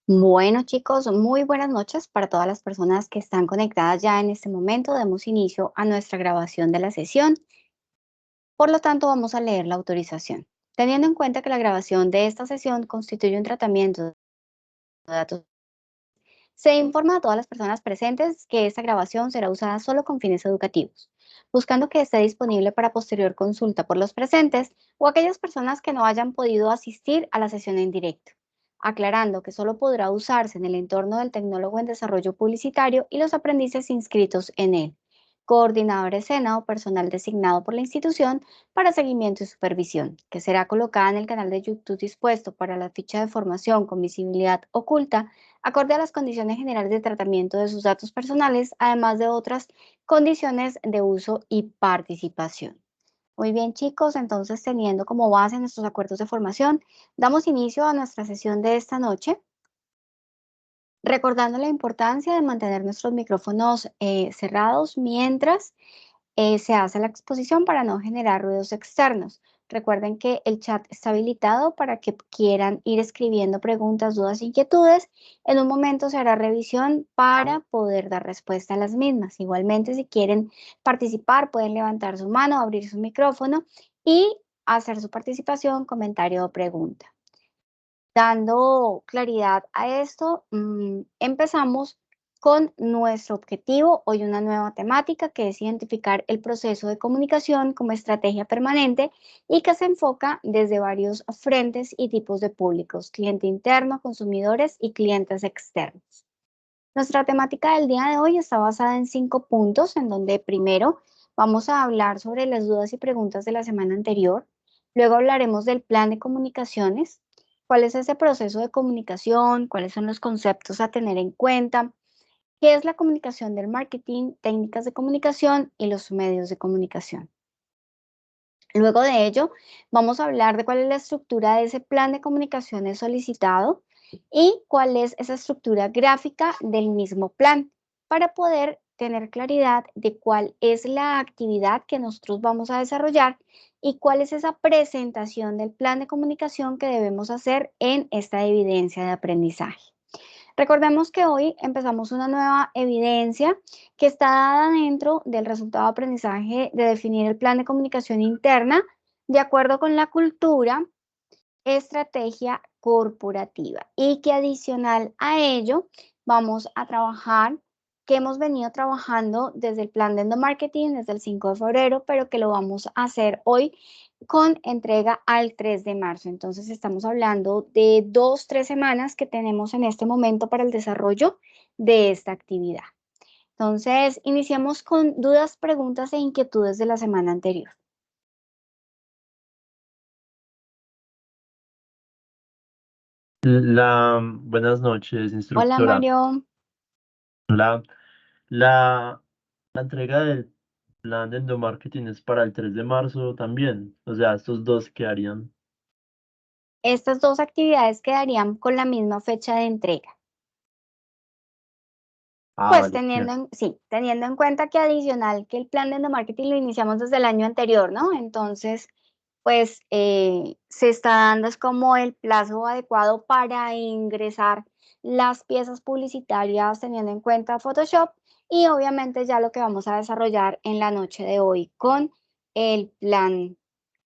Bueno, chicos, muy buenas noches para todas las personas que están conectadas ya en este momento. Demos inicio a nuestra grabación de la sesión. Por lo tanto, vamos a leer la autorización. Teniendo en cuenta que la grabación de esta sesión constituye un tratamiento de datos, se informa a todas las personas presentes que esta grabación será usada solo con fines educativos, buscando que esté disponible para posterior consulta por los presentes o aquellas personas que no hayan podido asistir a la sesión en directo, aclarando que solo podrá usarse en el entorno del tecnólogo en desarrollo publicitario y los aprendices inscritos en él, coordinador escena o personal designado por la institución para seguimiento y supervisión, que será colocada en el canal de YouTube dispuesto para la ficha de formación con visibilidad oculta acorde a las condiciones generales de tratamiento de sus datos personales, además de otras condiciones de uso y participación. Muy bien, chicos, entonces teniendo como base nuestros acuerdos de formación, damos inicio a nuestra sesión de esta noche, recordando la importancia de mantener nuestros micrófonos cerrados mientras se hace la exposición para no generar ruidos externos. Recuerden que el chat está habilitado para que quieran ir escribiendo preguntas, dudas, inquietudes. En un momento se hará revisión para poder dar respuesta a las mismas. Igualmente, si quieren participar, pueden levantar su mano, abrir su micrófono y hacer su participación, comentario o pregunta. Dando claridad a esto, empezamos con nuestro objetivo, hoy una nueva temática que es identificar el proceso de comunicación como estrategia permanente y que se enfoca desde varios frentes y tipos de públicos, cliente interno, consumidores y clientes externos. Nuestra temática del día de hoy está basada en 5 puntos, en donde primero vamos a hablar sobre las dudas y preguntas de la semana anterior, luego hablaremos del plan de comunicaciones, cuál es ese proceso de comunicación, cuáles son los conceptos a tener en cuenta, qué es la comunicación del marketing, técnicas de comunicación y los medios de comunicación. Luego de ello, vamos a hablar de cuál es la estructura de ese plan de comunicaciones solicitado y cuál es esa estructura gráfica del mismo plan para poder tener claridad de cuál es la actividad que nosotros vamos a desarrollar y cuál es esa presentación del plan de comunicación que debemos hacer en esta evidencia de aprendizaje. Recordemos que hoy empezamos una nueva evidencia que está dada dentro del resultado de aprendizaje de definir el plan de comunicación interna de acuerdo con la cultura, estrategia corporativa y que adicional a ello vamos a trabajar que hemos venido trabajando desde el plan de endomarketing desde el 5 de febrero, pero que lo vamos a hacer hoy con entrega al 3 de marzo. Entonces estamos hablando de 2, 3 semanas que tenemos en este momento para el desarrollo de esta actividad. Entonces, iniciamos con dudas, preguntas e inquietudes de la semana anterior. Buenas noches, Hola, instructora. Mario. La, la, la entrega del plan de endomarketing es para el 3 de marzo también. O sea, estos dos quedarían. Estas dos actividades quedarían con la misma fecha de entrega. Ah, Pues vale. Bien. teniendo en cuenta que adicional que el plan de endomarketing lo iniciamos desde el año anterior, ¿no? Entonces, pues se está dando es como el plazo adecuado para ingresar las piezas publicitarias teniendo en cuenta Photoshop y obviamente ya lo que vamos a desarrollar en la noche de hoy con el plan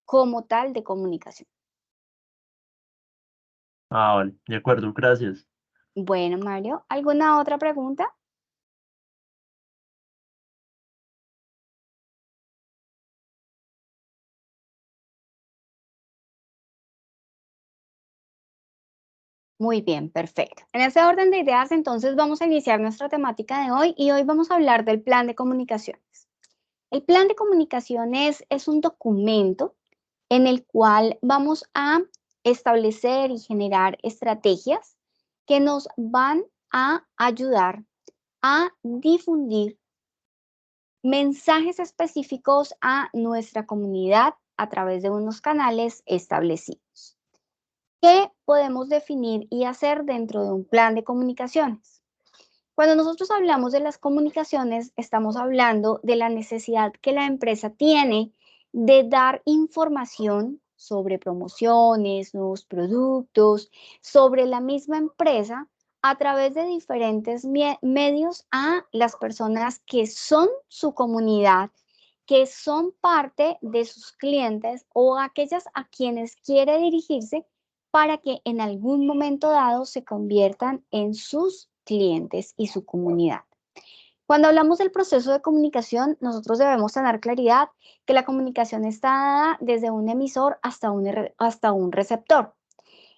como tal de comunicación. Ah, vale. De acuerdo, gracias. Bueno, Mario, ¿alguna otra pregunta? Muy bien, perfecto. En ese orden de ideas, entonces vamos a iniciar nuestra temática de hoy y hoy vamos a hablar del plan de comunicaciones. El plan de comunicaciones es un documento en el cual vamos a establecer y generar estrategias que nos van a ayudar a difundir mensajes específicos a nuestra comunidad a través de unos canales establecidos. ¿Qué podemos definir y hacer dentro de un plan de comunicaciones? Cuando nosotros hablamos de las comunicaciones, estamos hablando de la necesidad que la empresa tiene de dar información sobre promociones, nuevos productos, sobre la misma empresa a través de diferentes medios a las personas que son su comunidad, que son parte de sus clientes o aquellas a quienes quiere dirigirse para que en algún momento dado se conviertan en sus clientes y su comunidad. Cuando hablamos del proceso de comunicación, nosotros debemos tener claridad que la comunicación está dada desde un emisor hasta un receptor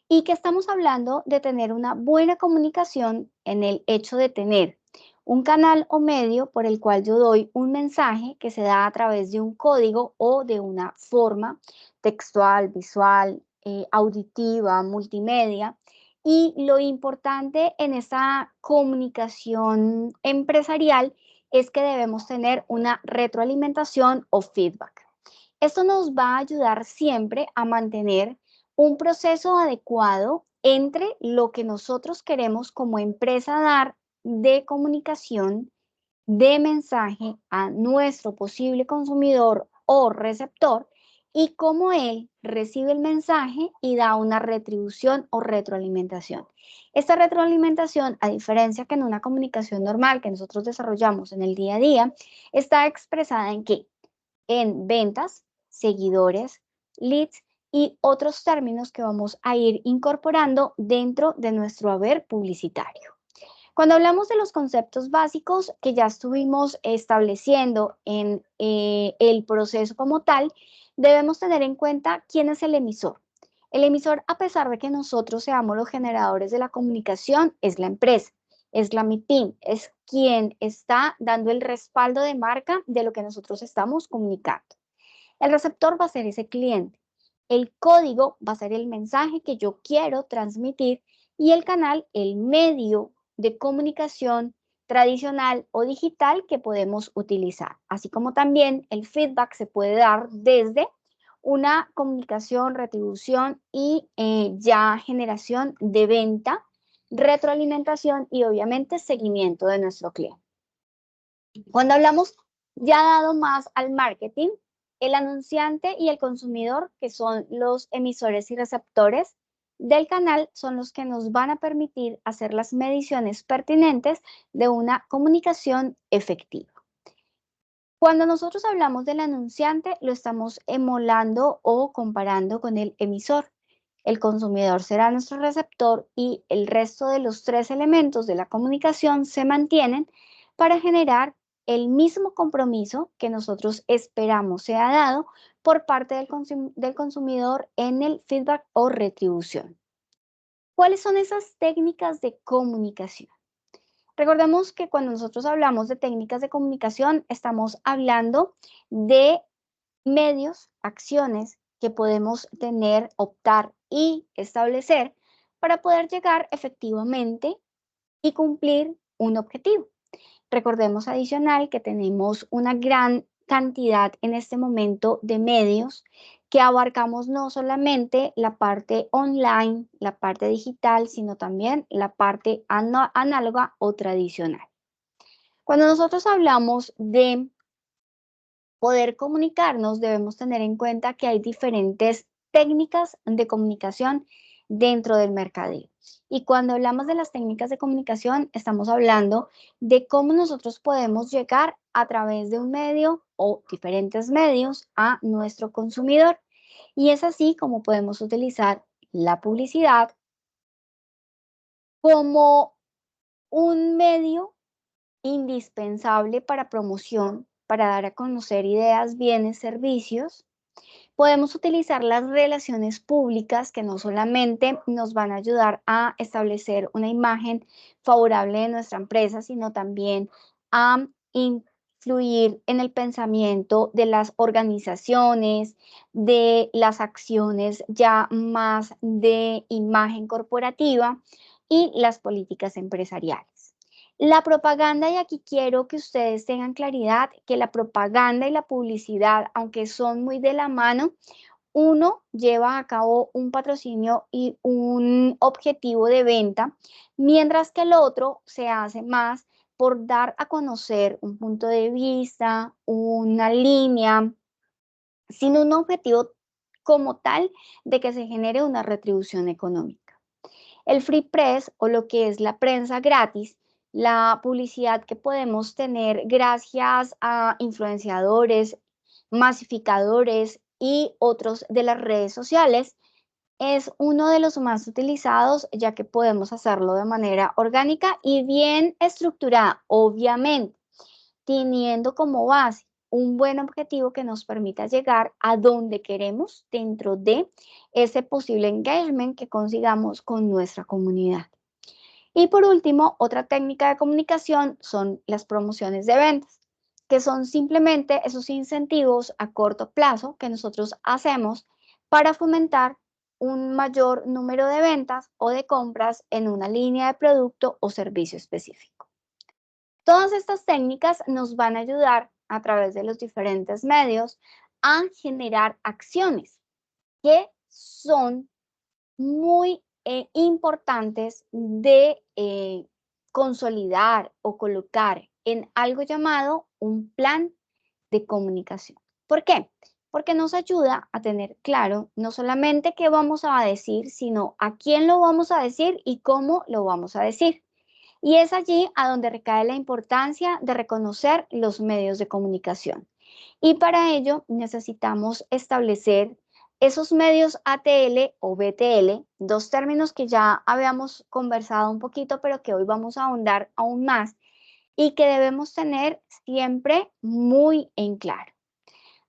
y que estamos hablando de tener una buena comunicación en el hecho de tener un canal o medio por el cual yo doy un mensaje que se da a través de un código o de una forma textual, visual, auditiva, multimedia. Y lo importante en esta comunicación empresarial es que debemos tener una retroalimentación o feedback. Esto nos va a ayudar siempre a mantener un proceso adecuado entre lo que nosotros queremos como empresa dar de comunicación, de mensaje a nuestro posible consumidor o receptor y cómo él recibe el mensaje y da una retribución o retroalimentación. Esta retroalimentación, a diferencia que en una comunicación normal que nosotros desarrollamos en el día a día, está expresada en qué? En ventas, seguidores, leads y otros términos que vamos a ir incorporando dentro de nuestro haber publicitario. Cuando hablamos de los conceptos básicos que ya estuvimos estableciendo en el proceso como tal, debemos tener en cuenta quién es el emisor. El emisor, a pesar de que nosotros seamos los generadores de la comunicación, es la empresa, es la MIPYME, es quien está dando el respaldo de marca de lo que nosotros estamos comunicando. El receptor va a ser ese cliente. El código va a ser el mensaje que yo quiero transmitir y el canal, el medio de comunicación tradicional o digital que podemos utilizar. Así como también el feedback se puede dar desde una comunicación, retribución y ya generación de venta, retroalimentación y obviamente seguimiento de nuestro cliente. Cuando hablamos ya dado más al marketing, el anunciante y el consumidor, que son los emisores y receptores del canal, son los que nos van a permitir hacer las mediciones pertinentes de una comunicación efectiva. Cuando nosotros hablamos del anunciante, lo estamos emulando o comparando con el emisor. El consumidor será nuestro receptor y el resto de los tres elementos de la comunicación se mantienen para generar el mismo compromiso que nosotros esperamos sea dado por parte del consumidor en el feedback o retribución. ¿Cuáles son esas técnicas de comunicación? Recordemos que cuando nosotros hablamos de técnicas de comunicación, estamos hablando de medios, acciones que podemos tener, optar y establecer para poder llegar efectivamente y cumplir un objetivo. Recordemos adicional que tenemos una gran cantidad en este momento de medios que abarcamos no solamente la parte online, la parte digital, sino también la parte análoga o tradicional. Cuando nosotros hablamos de poder comunicarnos, debemos tener en cuenta que hay diferentes técnicas de comunicación dentro del mercadeo. Y cuando hablamos de las técnicas de comunicación, estamos hablando de cómo nosotros podemos llegar a través de un medio o diferentes medios a nuestro consumidor. Y es así como podemos utilizar la publicidad como un medio indispensable para promoción, para dar a conocer ideas, bienes, servicios. Podemos utilizar las relaciones públicas que no solamente nos van a ayudar a establecer una imagen favorable de nuestra empresa, sino también a influir en el pensamiento de las organizaciones, de las acciones ya más de imagen corporativa y las políticas empresariales. La propaganda, y aquí quiero que ustedes tengan claridad que la propaganda y la publicidad, aunque son muy de la mano, uno lleva a cabo un patrocinio y un objetivo de venta, mientras que el otro se hace más por dar a conocer un punto de vista, una línea, sin un objetivo como tal de que se genere una retribución económica. El free press o lo que es la prensa gratis, la publicidad que podemos tener gracias a influenciadores, masificadores y otros de las redes sociales, es uno de los más utilizados ya que podemos hacerlo de manera orgánica y bien estructurada, obviamente, teniendo como base un buen objetivo que nos permita llegar a donde queremos dentro de ese posible engagement que consigamos con nuestra comunidad. Y por último, otra técnica de comunicación son las promociones de ventas, que son simplemente esos incentivos a corto plazo que nosotros hacemos para fomentar un mayor número de ventas o de compras en una línea de producto o servicio específico. Todas estas técnicas nos van a ayudar a través de los diferentes medios a generar acciones que son muy importantes de consolidar o colocar en algo llamado un plan de comunicación. ¿Por qué? Porque nos ayuda a tener claro no solamente qué vamos a decir, sino a quién lo vamos a decir y cómo lo vamos a decir. Y es allí a donde recae la importancia de reconocer los medios de comunicación. Y para ello necesitamos establecer esos medios ATL o BTL, dos términos que ya habíamos conversado un poquito, pero que hoy vamos a ahondar aún más y que debemos tener siempre muy en claro.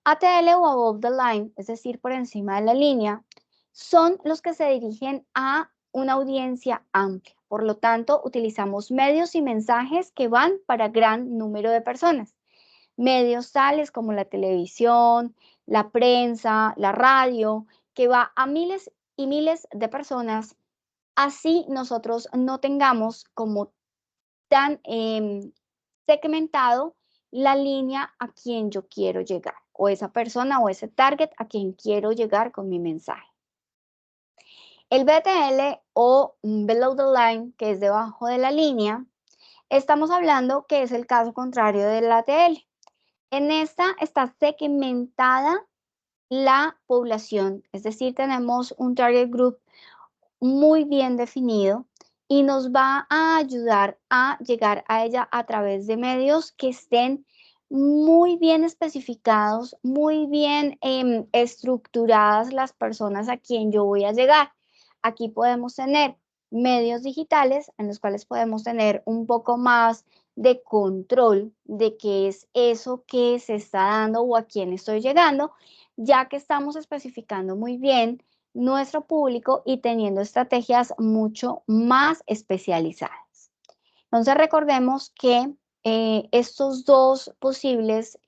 ATL o above the line, es decir, por encima de la línea, son los que se dirigen a una audiencia amplia. Por lo tanto, utilizamos medios y mensajes que van para gran número de personas. Medios tales como la televisión, la prensa, la radio, que va a miles y miles de personas. Así nosotros no tengamos como tan segmentado la línea a quien yo quiero llegar, o esa persona o ese target a quien quiero llegar con mi mensaje. El BTL o below the line, que es debajo de la línea, estamos hablando que es el caso contrario del ATL. En esta está segmentada la población, es decir, tenemos un target group muy bien definido y nos va a ayudar a llegar a ella a través de medios que estén muy bien especificados, muy bien estructuradas las personas a quien yo voy a llegar. Aquí podemos tener medios digitales en los cuales podemos tener un poco más de control de qué es eso que se está dando o a quién estoy llegando, ya que estamos especificando muy bien nuestro público y teniendo estrategias mucho más especializadas. Entonces recordemos que estos dos posibles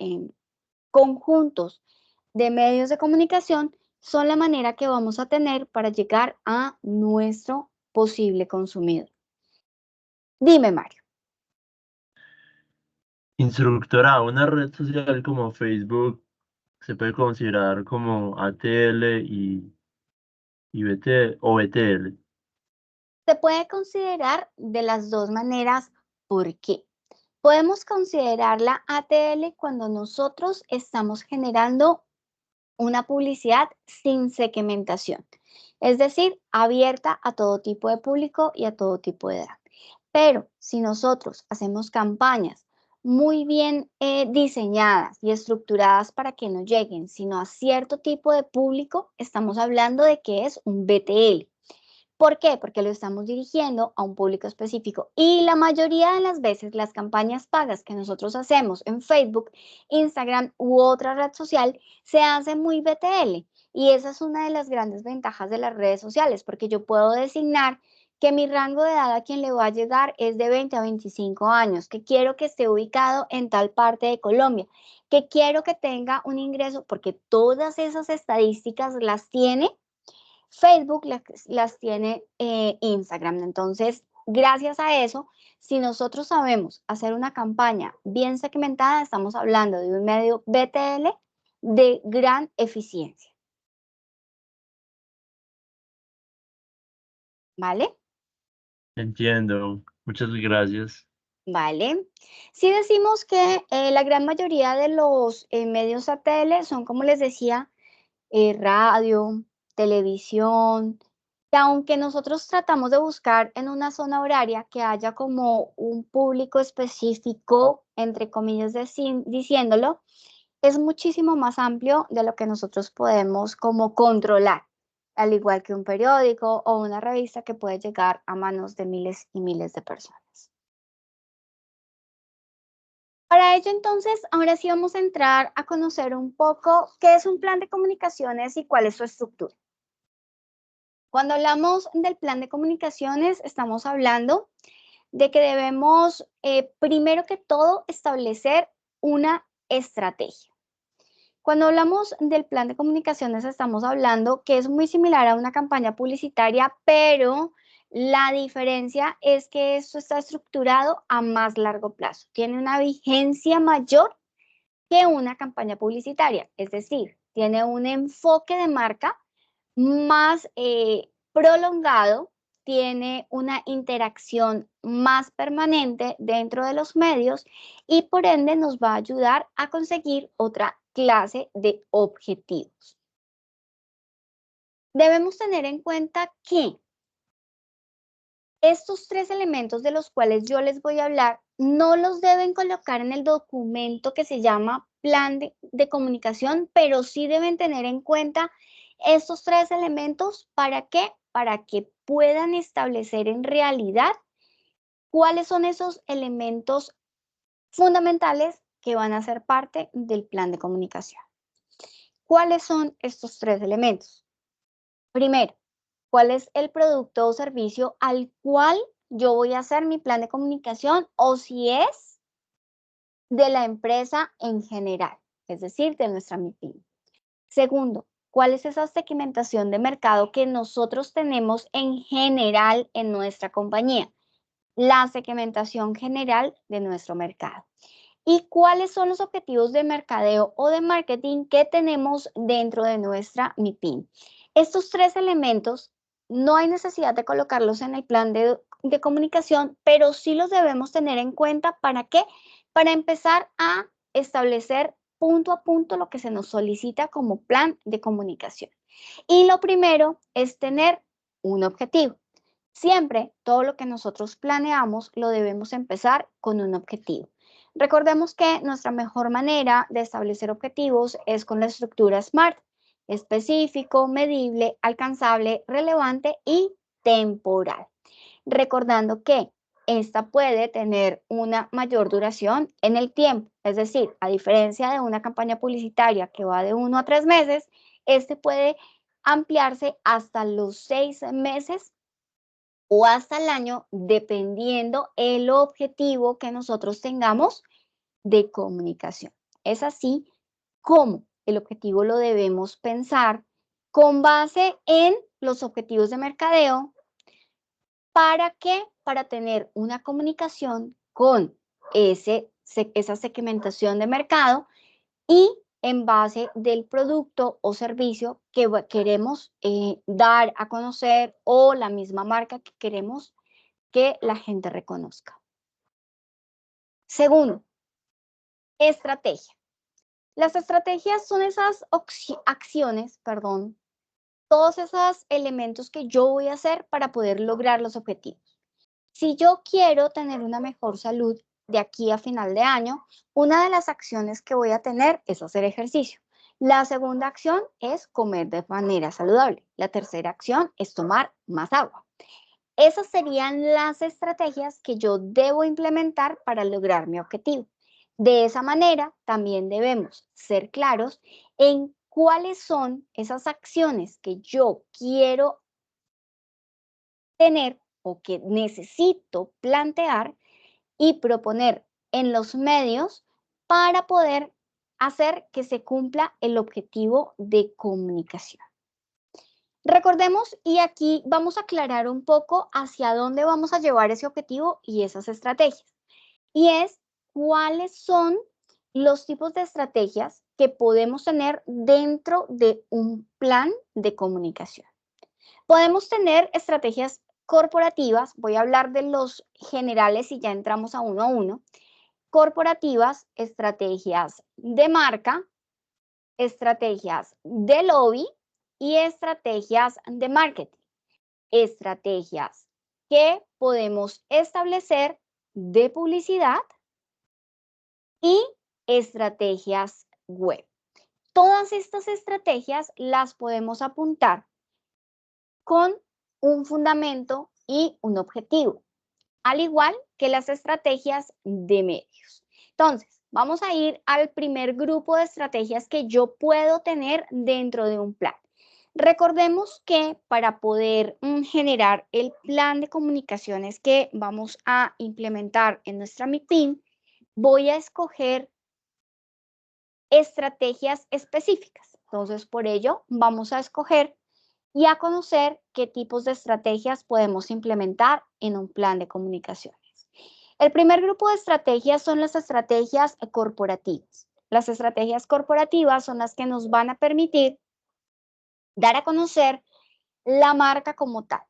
conjuntos de medios de comunicación son la manera que vamos a tener para llegar a nuestro posible consumidor. Dime, Mario. Instructora, una red social como Facebook se puede considerar como ATL y BT o BTL. Se puede considerar de las dos maneras. ¿Por qué? Podemos considerarla ATL cuando nosotros estamos generando una publicidad sin segmentación, es decir, abierta a todo tipo de público y a todo tipo de edad. Pero si nosotros hacemos campañas muy bien diseñadas y estructuradas para que no lleguen, sino a cierto tipo de público, estamos hablando de que es un BTL. ¿Por qué? Porque lo estamos dirigiendo a un público específico y la mayoría de las veces las campañas pagas que nosotros hacemos en Facebook, Instagram u otra red social se hacen muy BTL y esa es una de las grandes ventajas de las redes sociales porque yo puedo designar que mi rango de edad a quien le va a llegar es de 20 a 25 años, que quiero que esté ubicado en tal parte de Colombia, que quiero que tenga un ingreso porque todas esas estadísticas las tiene Facebook, las tiene Instagram. Entonces, gracias a eso, si nosotros sabemos hacer una campaña bien segmentada, estamos hablando de un medio BTL de gran eficiencia. ¿Vale? Entiendo. Muchas gracias. ¿Vale? Si decimos que la gran mayoría de los medios ATL son, como les decía, radio, televisión, que aunque nosotros tratamos de buscar en una zona horaria que haya como un público específico, entre comillas diciéndolo, es muchísimo más amplio de lo que nosotros podemos como controlar, al igual que un periódico o una revista que puede llegar a manos de miles y miles de personas. Para ello, entonces, ahora sí vamos a entrar a conocer un poco qué es un plan de comunicaciones y cuál es su estructura. Cuando hablamos del plan de comunicaciones, estamos hablando de que debemos, primero que todo, establecer una estrategia. Cuando hablamos del plan de comunicaciones, estamos hablando que es muy similar a una campaña publicitaria, pero la diferencia es que esto está estructurado a más largo plazo. Tiene una vigencia mayor que una campaña publicitaria, es decir, tiene un enfoque de marca más prolongado, tiene una interacción más permanente dentro de los medios y por ende nos va a ayudar a conseguir otra clase de objetivos. Debemos tener en cuenta que estos tres elementos de los cuales yo les voy a hablar no los deben colocar en el documento que se llama plan de comunicación, pero sí deben tener en cuenta estos tres elementos. ¿Para qué? Para que puedan establecer en realidad cuáles son esos elementos fundamentales que van a ser parte del plan de comunicación. ¿Cuáles son estos tres elementos? Primero, ¿cuál es el producto o servicio al cual yo voy a hacer mi plan de comunicación o si es de la empresa en general, es decir, de nuestra MIPYME? Segundo, ¿cuál es esa segmentación de mercado que nosotros tenemos en general en nuestra compañía? La segmentación general de nuestro mercado. ¿Y cuáles son los objetivos de mercadeo o de marketing que tenemos dentro de nuestra MIPYME? Estos tres elementos no hay necesidad de colocarlos en el plan de comunicación, pero sí los debemos tener en cuenta. ¿Para qué? Para empezar a establecer punto a punto lo que se nos solicita como plan de comunicación. Y lo primero es tener un objetivo. Siempre todo lo que nosotros planeamos lo debemos empezar con un objetivo. Recordemos que nuestra mejor manera de establecer objetivos es con la estructura SMART: específico, medible, alcanzable, relevante y temporal. Recordando que esta puede tener una mayor duración en el tiempo, es decir, a diferencia de una campaña publicitaria que va de 1 a 3 meses, este puede ampliarse hasta los 6 meses o hasta el año, dependiendo el objetivo que nosotros tengamos de comunicación. Es así como el objetivo lo debemos pensar con base en los objetivos de mercadeo. ¿Para qué? Para tener una comunicación con esa segmentación de mercado y en base del producto o servicio que queremos dar a conocer o la misma marca que queremos que la gente reconozca. Segundo, estrategia. Las estrategias son esas acciones, todos esos elementos que yo voy a hacer para poder lograr los objetivos. Si yo quiero tener una mejor salud de aquí a final de año, una de las acciones que voy a tener es hacer ejercicio. La segunda acción es comer de manera saludable. La tercera acción es tomar más agua. Esas serían las estrategias que yo debo implementar para lograr mi objetivo. De esa manera, también debemos ser claros en cuáles son esas acciones que yo quiero tener o que necesito plantear y proponer en los medios para poder hacer que se cumpla el objetivo de comunicación. Recordemos, y aquí vamos a aclarar un poco hacia dónde vamos a llevar ese objetivo y esas estrategias. Y es cuáles son los tipos de estrategias que podemos tener dentro de un plan de comunicación. Podemos tener estrategias corporativas, voy a hablar de los generales y ya entramos a uno. Corporativas, estrategias de marca, estrategias de lobby y estrategias de marketing. estrategias que podemos establecer de publicidad y estrategias web. Todas estas estrategias las podemos apuntar con un fundamento y un objetivo, al igual que las estrategias de medios. Entonces, vamos a ir al primer grupo de estrategias que yo puedo tener dentro de un plan. Recordemos que para poder generar el plan de comunicaciones que vamos a implementar en nuestra meeting, voy a escoger estrategias específicas. Entonces, por ello, vamos a escoger y a conocer qué tipos de estrategias podemos implementar en un plan de comunicaciones. El primer grupo de estrategias son las estrategias corporativas. Las estrategias corporativas son las que nos van a permitir dar a conocer la marca como tal.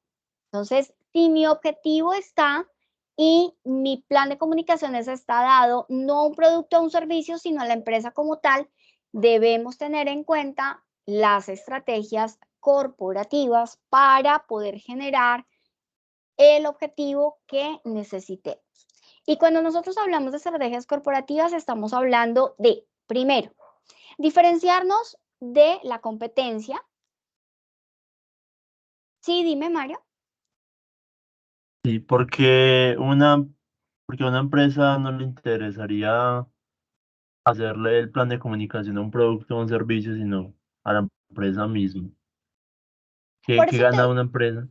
Entonces, si mi objetivo está y mi plan de comunicaciones está dado no a un producto o un servicio, sino a la empresa como tal, debemos tener en cuenta las estrategias corporativas para poder generar el objetivo que necesitemos. Y cuando nosotros hablamos de estrategias corporativas, estamos hablando de, primero, diferenciarnos de la competencia. Sí, dime, Mario. Sí, porque a una empresa no le interesaría hacerle el plan de comunicación a un producto o un servicio, sino a la empresa misma. Por ¿Qué eso gana te, una empresa?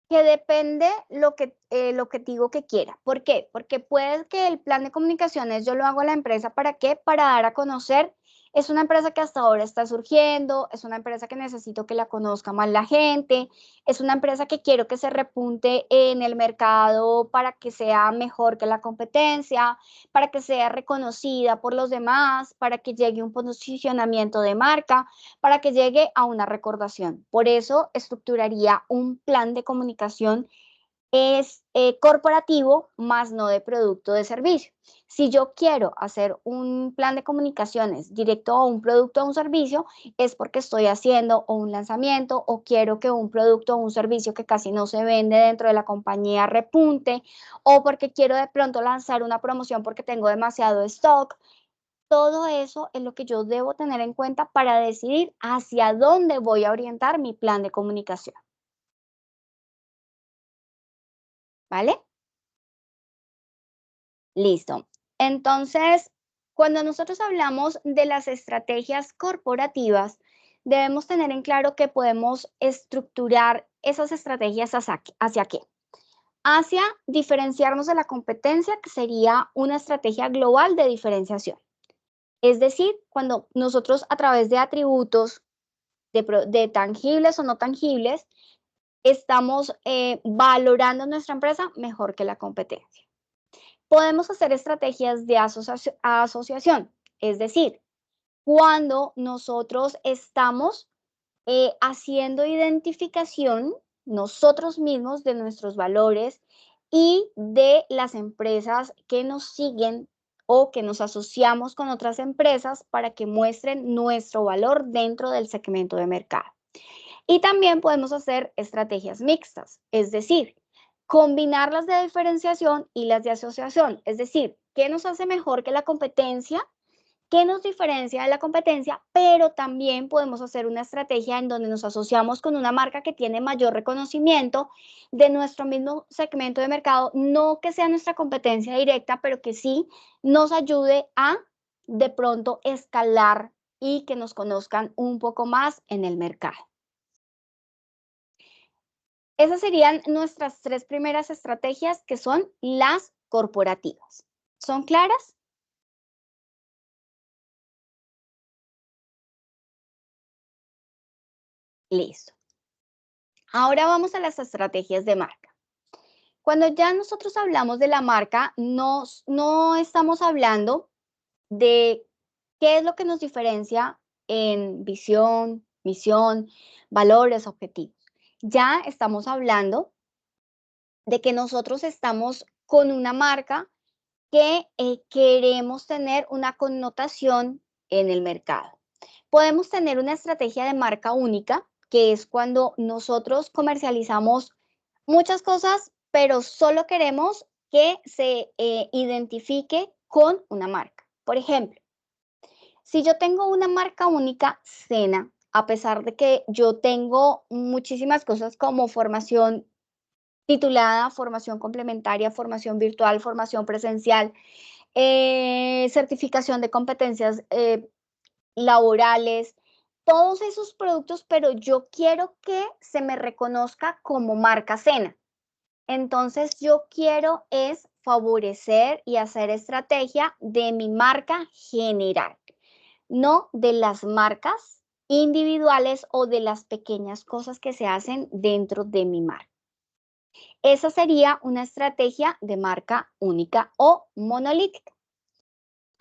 que depende lo que el objetivo que quiera. ¿Por qué? Porque puede que el plan de comunicaciones yo lo hago a la empresa, ¿para qué? Para dar a conocer. Es una empresa que hasta ahora está surgiendo, es una empresa que necesito que la conozca más la gente, es una empresa que quiero que se repunte en el mercado para que sea mejor que la competencia, para que sea reconocida por los demás, para que llegue un posicionamiento de marca, para que llegue a una recordación. Por eso estructuraría un plan de comunicación corporativo, más no de producto de servicio. Si yo quiero hacer un plan de comunicaciones directo a un producto o un servicio, es porque estoy haciendo o un lanzamiento o quiero que un producto o un servicio que casi no se vende dentro de la compañía repunte o porque quiero de pronto lanzar una promoción porque tengo demasiado stock. Todo eso es lo que yo debo tener en cuenta para decidir hacia dónde voy a orientar mi plan de comunicación. ¿Vale? Listo. Entonces, cuando nosotros hablamos de las estrategias corporativas, debemos tener en claro que podemos estructurar esas estrategias hacia qué. Hacia diferenciarnos de la competencia, que sería una estrategia global de diferenciación. Es decir, cuando nosotros a través de atributos de tangibles o no tangibles, estamos valorando nuestra empresa mejor que la competencia. Podemos hacer estrategias de asociación, es decir, cuando nosotros estamos haciendo identificación nosotros mismos de nuestros valores y de las empresas que nos siguen o que nos asociamos con otras empresas para que muestren nuestro valor dentro del segmento de mercado. Y también podemos hacer estrategias mixtas, es decir, combinar las de diferenciación y las de asociación, es decir, ¿qué nos hace mejor que la competencia? ¿Qué nos diferencia de la competencia? Pero también podemos hacer una estrategia en donde nos asociamos con una marca que tiene mayor reconocimiento de nuestro mismo segmento de mercado, no que sea nuestra competencia directa, pero que sí nos ayude a de pronto escalar y que nos conozcan un poco más en el mercado. Esas serían nuestras tres primeras estrategias, que son las corporativas. ¿Son claras? Listo. Ahora vamos a las estrategias de marca. Cuando ya nosotros hablamos de la marca, no estamos hablando de qué es lo que nos diferencia en visión, misión, valores, objetivos. Ya estamos hablando de que nosotros estamos con una marca que queremos tener una connotación en el mercado. Podemos tener una estrategia de marca única, que es cuando nosotros comercializamos muchas cosas, pero solo queremos que se identifique con una marca. Por ejemplo, si yo tengo una marca única, Sena, a pesar de que yo tengo muchísimas cosas como formación titulada, formación complementaria, formación virtual, formación presencial, certificación de competencias laborales, todos esos productos, pero yo quiero que se me reconozca como marca Sena. Entonces, yo quiero es favorecer y hacer estrategia de mi marca general, no de las marcas individuales o de las pequeñas cosas que se hacen dentro de mi marca. Esa sería una estrategia de marca única o monolítica.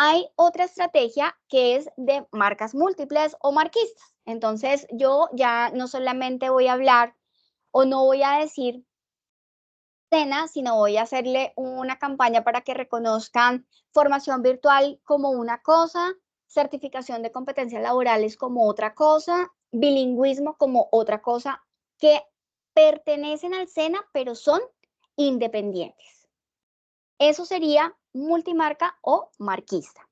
Hay otra estrategia que es de marcas múltiples o marquistas. Entonces, yo ya no solamente voy a hablar o no voy a decir Sena, sino voy a hacerle una campaña para que reconozcan formación virtual como una cosa, certificación de competencias laborales como otra cosa, bilingüismo como otra cosa, que pertenecen al Sena, pero son independientes. Eso sería multimarca o marquista.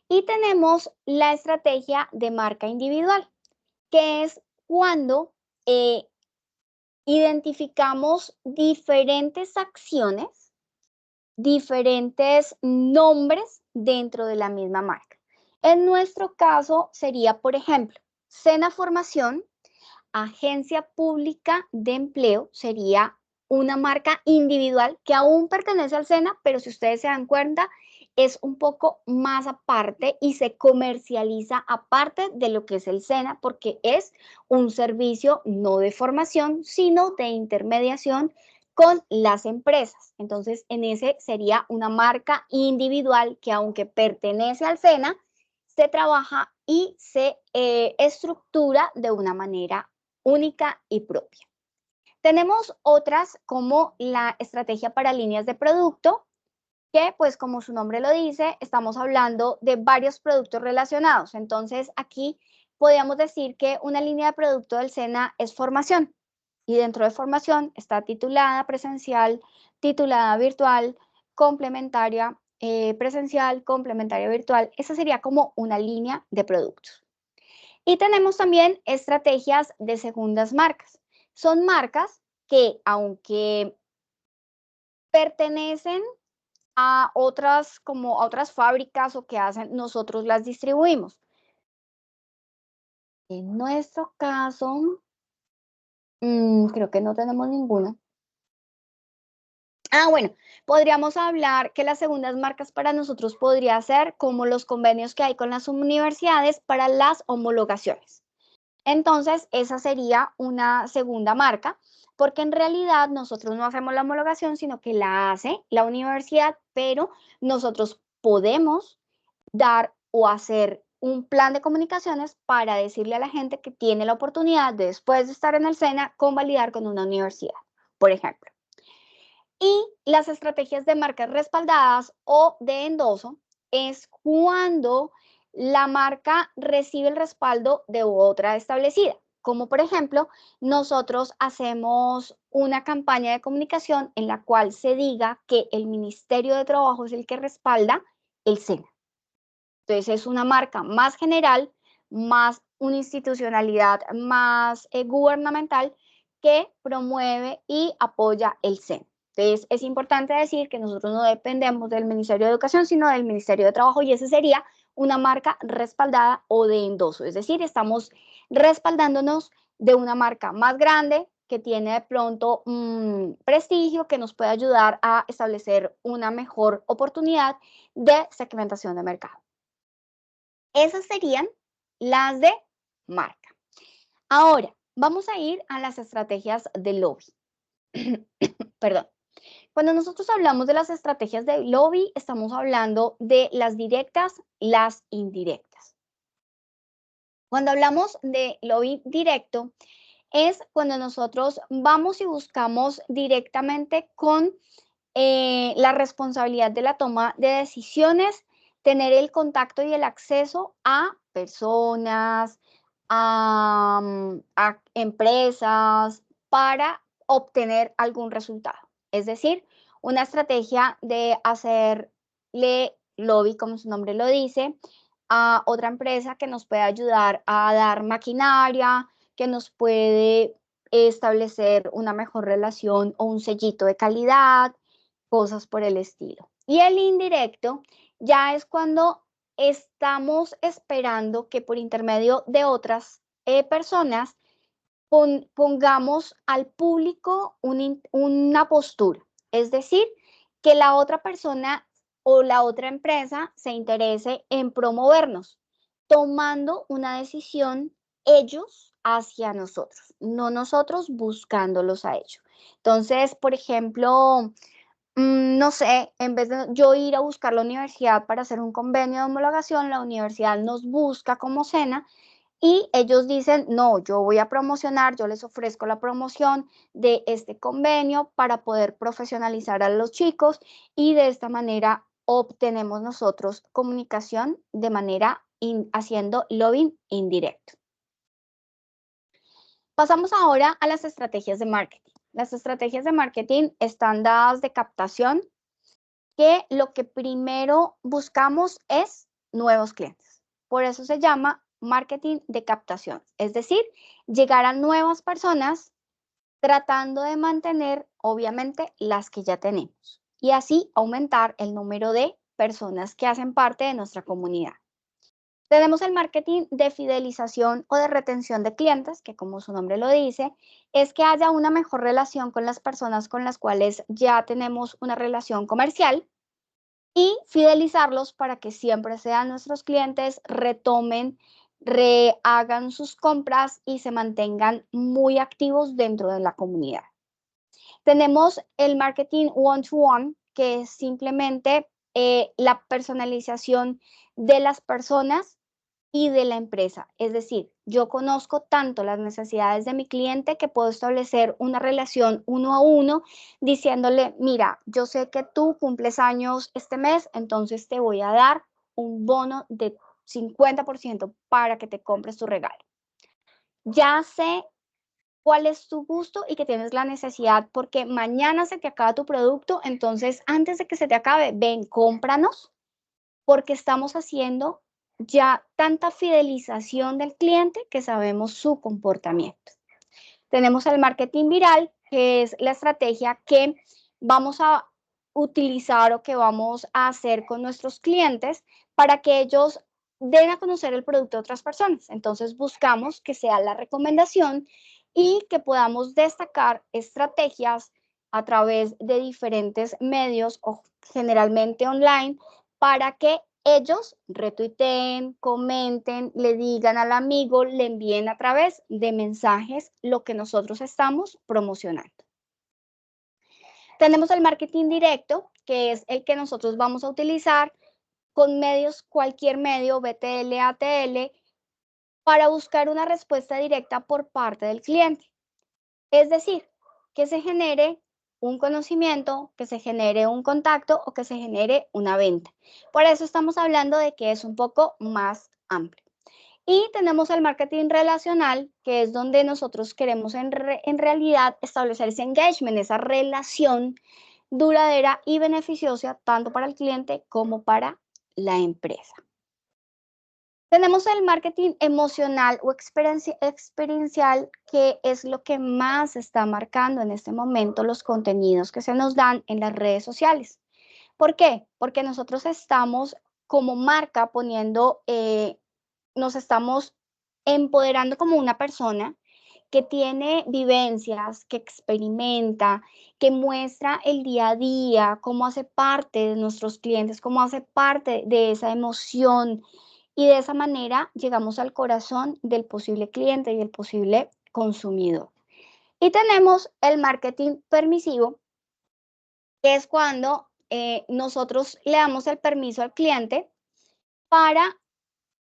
Y tenemos la estrategia de marca individual, que es cuando identificamos diferentes acciones, diferentes nombres dentro de la misma marca. En nuestro caso sería, por ejemplo, Sena Formación, Agencia Pública de Empleo, sería una marca individual que aún pertenece al Sena, pero si ustedes se dan cuenta, es un poco más aparte y se comercializa aparte de lo que es el Sena, porque es un servicio no de formación, sino de intermediación con las empresas. Entonces, en ese sería una marca individual que aunque pertenece al Sena, se trabaja y se estructura de una manera única y propia. Tenemos otras como la estrategia para líneas de producto, que pues como su nombre lo dice, estamos hablando de varios productos relacionados. Entonces aquí podríamos decir que una línea de producto del SENA es formación y dentro de formación está titulada presencial, titulada virtual, complementaria presencial, complementaria virtual. Esa sería como una línea de productos. Y tenemos también estrategias de segundas marcas. Son marcas que aunque pertenecen a otras, como a otras fábricas o que hacen, nosotros las distribuimos. En nuestro caso, creo que no tenemos ninguna. Bueno, podríamos hablar que las segundas marcas para nosotros podría ser como los convenios que hay con las universidades para las homologaciones. Entonces, esa sería una segunda marca, porque en realidad nosotros no hacemos la homologación, sino que la hace la universidad, pero nosotros podemos dar o hacer un plan de comunicaciones para decirle a la gente que tiene la oportunidad de, después de estar en el SENA, convalidar con una universidad, por ejemplo. Y las estrategias de marcas respaldadas o de endoso es cuando la marca recibe el respaldo de otra establecida. Como por ejemplo, nosotros hacemos una campaña de comunicación en la cual se diga que el Ministerio de Trabajo es el que respalda el SENA. Entonces es una marca más general, más una institucionalidad más gubernamental que promueve y apoya el SENA. Entonces, es importante decir que nosotros no dependemos del Ministerio de Educación, sino del Ministerio de Trabajo, y esa sería una marca respaldada o de endoso. Es decir, estamos respaldándonos de una marca más grande que tiene de pronto prestigio que nos puede ayudar a establecer una mejor oportunidad de segmentación de mercado. Esas serían las de marca. Ahora, vamos a ir a las estrategias de lobby. Perdón. Cuando nosotros hablamos de las estrategias de lobby, estamos hablando de las directas, las indirectas. Cuando hablamos de lobby directo, es cuando nosotros vamos y buscamos directamente con la responsabilidad de la toma de decisiones, tener el contacto y el acceso a personas, a empresas para obtener algún resultado. Es decir, una estrategia de hacerle lobby, como su nombre lo dice, a otra empresa que nos puede ayudar a dar maquinaria, que nos puede establecer una mejor relación o un sellito de calidad, cosas por el estilo. Y el indirecto ya es cuando estamos esperando que por intermedio de otras personas pongamos al público una postura, es decir, que la otra persona o la otra empresa se interese en promovernos, tomando una decisión ellos hacia nosotros, no nosotros buscándolos a ellos. Entonces, por ejemplo, no sé, en vez de yo ir a buscar la universidad para hacer un convenio de homologación, la universidad nos busca como SENA y ellos dicen, no, yo voy a promocionar, yo les ofrezco la promoción de este convenio para poder profesionalizar a los chicos y de esta manera obtenemos nosotros comunicación de manera haciendo lobbying indirecto. Pasamos ahora a las estrategias de marketing. Las estrategias de marketing están dadas de captación, que lo que primero buscamos es nuevos clientes. Por eso se llama marketing de captación, es decir, llegar a nuevas personas tratando de mantener, obviamente, las que ya tenemos y así aumentar el número de personas que hacen parte de nuestra comunidad. Tenemos el marketing de fidelización o de retención de clientes, que como su nombre lo dice, es que haya una mejor relación con las personas con las cuales ya tenemos una relación comercial y fidelizarlos para que siempre sean nuestros clientes, retomen, rehagan sus compras y se mantengan muy activos dentro de la comunidad. Tenemos el marketing one-to-one, que es simplemente la personalización de las personas y de la empresa. Es decir, yo conozco tanto las necesidades de mi cliente que puedo establecer una relación uno a uno diciéndole, mira, yo sé que tú cumples años este mes, entonces te voy a dar un bono de 50% para que te compres tu regalo. Ya sé cuál es tu gusto y que tienes la necesidad porque mañana se te acaba tu producto, entonces antes de que se te acabe, ven, cómpranos porque estamos haciendo ya tanta fidelización del cliente que sabemos su comportamiento. Tenemos el marketing viral, que es la estrategia que vamos a utilizar o que vamos a hacer con nuestros clientes para que ellos den a conocer el producto a otras personas. Entonces buscamos que sea la recomendación y que podamos destacar estrategias a través de diferentes medios o generalmente online para que ellos retuiteen, comenten, le digan al amigo, le envíen a través de mensajes lo que nosotros estamos promocionando. Tenemos el marketing directo, que es el que nosotros vamos a utilizar con medios, cualquier medio, BTL, ATL, para buscar una respuesta directa por parte del cliente. Es decir, que se genere un conocimiento, que se genere un contacto o que se genere una venta. Por eso estamos hablando de que es un poco más amplio. Y tenemos el marketing relacional, que es donde nosotros queremos en realidad establecer ese engagement, esa relación duradera y beneficiosa tanto para el cliente como para la empresa. Tenemos el marketing emocional o experiencial, que es lo que más está marcando en este momento los contenidos que se nos dan en las redes sociales. ¿Por qué? Porque nosotros estamos como marca poniendo, nos estamos empoderando como una persona que tiene vivencias, que experimenta, que muestra el día a día, cómo hace parte de nuestros clientes, cómo hace parte de esa emoción y de esa manera llegamos al corazón del posible cliente y el posible consumidor. Y tenemos el marketing permisivo, que es cuando nosotros le damos el permiso al cliente para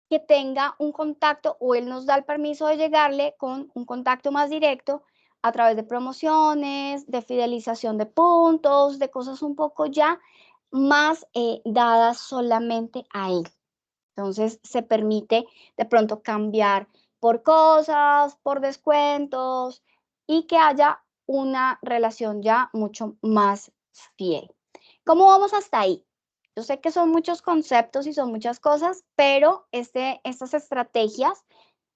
que tenga un contacto o él nos da el permiso de llegarle con un contacto más directo a través de promociones, de fidelización de puntos, de cosas un poco ya más dadas solamente a él. Entonces se permite de pronto cambiar por cosas, por descuentos y que haya una relación ya mucho más fiel. ¿Cómo vamos hasta ahí? Yo sé que son muchos conceptos y son muchas cosas, pero estas estrategias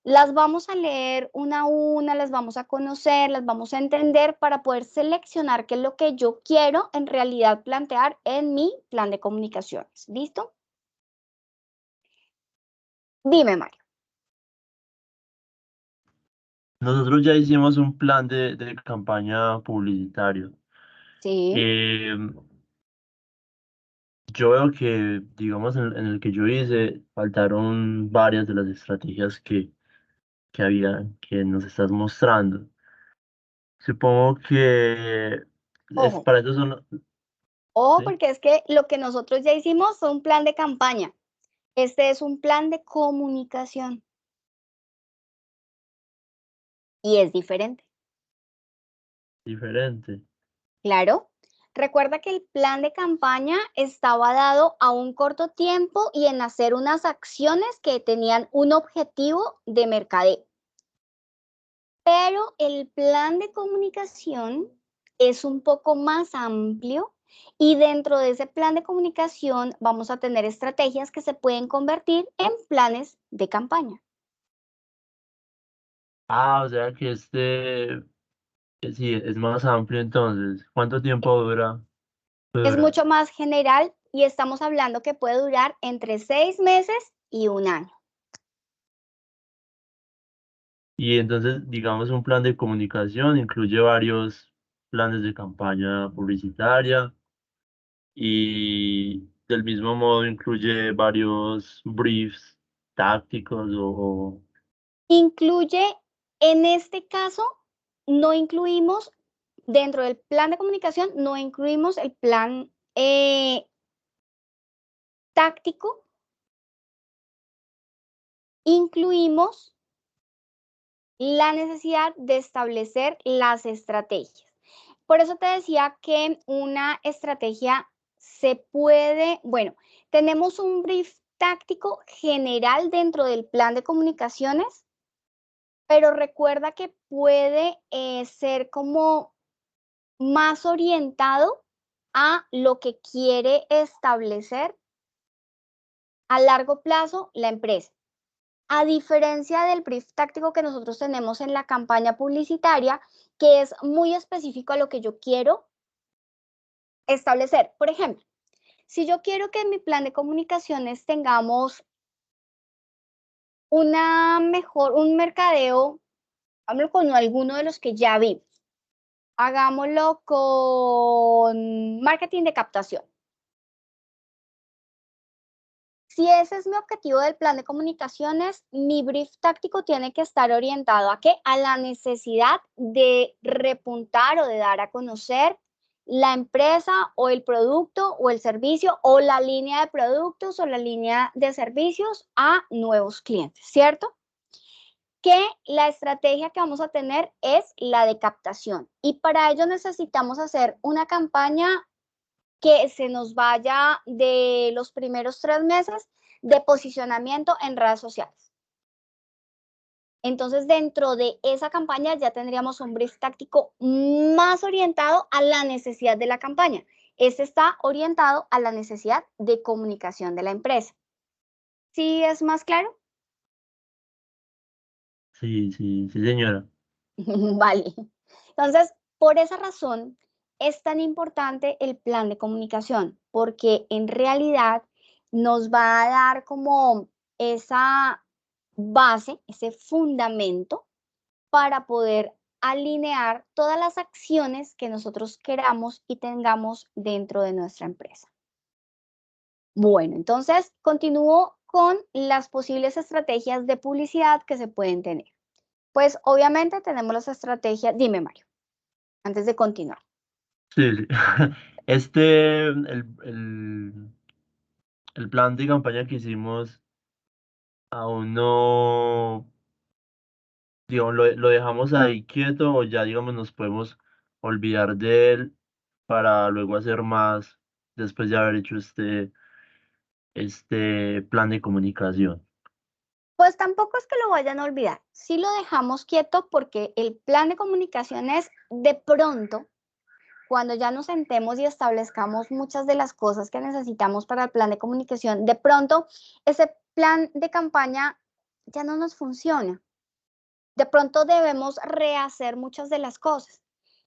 las vamos a leer una a una, las vamos a conocer, las vamos a entender para poder seleccionar qué es lo que yo quiero en realidad plantear en mi plan de comunicaciones. ¿Listo? Dime, Mario. Nosotros ya hicimos un plan de campaña publicitario. Sí. Eh, yo veo que, digamos, en el que yo hice, faltaron varias de las estrategias que había, que nos estás mostrando. Supongo que es Ojo, para eso son, ojo, ¿sí? porque es que lo que nosotros ya hicimos fue un plan de campaña. Este es un plan de comunicación y es diferente. Diferente. Claro. Recuerda que el plan de campaña estaba dado a un corto tiempo y en hacer unas acciones que tenían un objetivo de mercadeo. Pero el plan de comunicación es un poco más amplio y dentro de ese plan de comunicación vamos a tener estrategias que se pueden convertir en planes de campaña. Ah, o sea que sí, es más amplio entonces. ¿Cuánto tiempo dura? Puede Es durar? mucho más general y estamos hablando que puede durar entre 6 meses y un año. Y entonces, digamos, un plan de comunicación incluye varios planes de campaña publicitaria y del mismo modo incluye varios briefs tácticos Incluye, en este caso, no incluimos, dentro del plan de comunicación, no incluimos el plan táctico, incluimos la necesidad de establecer las estrategias. Por eso te decía que una estrategia se puede, bueno, tenemos un brief táctico general dentro del plan de comunicaciones, pero recuerda que puede ser como más orientado a lo que quiere establecer a largo plazo la empresa. A diferencia del brief táctico que nosotros tenemos en la campaña publicitaria, que es muy específico a lo que yo quiero establecer. Por ejemplo, si yo quiero que en mi plan de comunicaciones tengamos un mercadeo, háganlo con alguno de los que ya vimos. Hagámoslo con marketing de captación. Si ese es mi objetivo del plan de comunicaciones, mi brief táctico tiene que estar orientado ¿a qué? A la necesidad de repuntar o de dar a conocer la empresa o el producto o el servicio o la línea de productos o la línea de servicios a nuevos clientes, ¿cierto? Que la estrategia que vamos a tener es la de captación y para ello necesitamos hacer una campaña que se nos vaya de los primeros 3 meses de posicionamiento en redes sociales. Entonces, dentro de esa campaña ya tendríamos un brief táctico más orientado a la necesidad de la campaña. Este está orientado a la necesidad de comunicación de la empresa. ¿Sí es más claro? Sí, sí, sí, señora. Vale. Entonces, por esa razón es tan importante el plan de comunicación, porque en realidad nos va a dar como esa base, ese fundamento para poder alinear todas las acciones que nosotros queramos y tengamos dentro de nuestra empresa. Bueno, entonces continúo con las posibles estrategias de publicidad que se pueden tener. Pues obviamente tenemos las estrategias, dime Mario, antes de continuar. Sí, sí. El plan de campaña que hicimos aún no, digamos, lo dejamos ahí quieto o ya, digamos, nos podemos olvidar de él para luego hacer más después de haber hecho este plan de comunicación. Pues tampoco es que lo vayan a olvidar. Sí lo dejamos quieto porque el plan de comunicación es de pronto, cuando ya nos sentemos y establezcamos muchas de las cosas que necesitamos para el plan de comunicación, de pronto ese plan de campaña ya no nos funciona. De pronto debemos rehacer muchas de las cosas.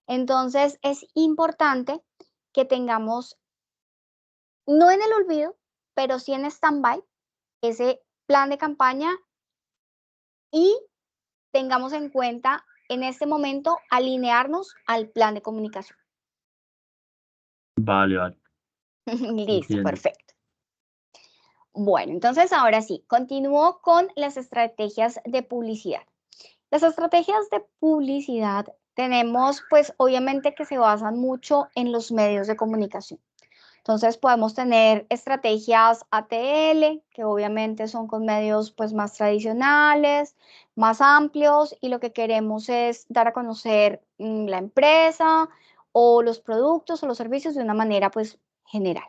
Entonces es importante que tengamos, no en el olvido, pero sí en stand-by, ese plan de campaña y tengamos en cuenta en este momento alinearnos al plan de comunicación. Vale, vale, Listo, entiendo. perfecto. Bueno, entonces ahora sí, continúo con las estrategias de publicidad. Las estrategias de publicidad tenemos, pues obviamente que se basan mucho en los medios de comunicación. Entonces podemos tener estrategias ATL, que obviamente son con medios pues más tradicionales, más amplios, y lo que queremos es dar a conocer la empresa o los productos o los servicios de una manera pues general.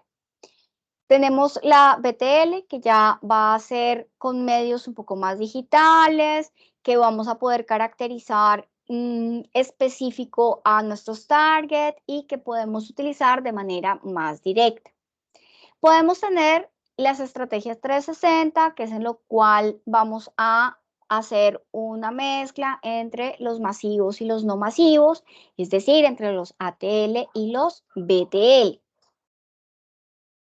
Tenemos la BTL, que ya va a ser con medios un poco más digitales, que vamos a poder caracterizar específico a nuestros target y que podemos utilizar de manera más directa. Podemos tener las estrategias 360, que es en lo cual vamos a hacer una mezcla entre los masivos y los no masivos, es decir, entre los ATL y los BTL.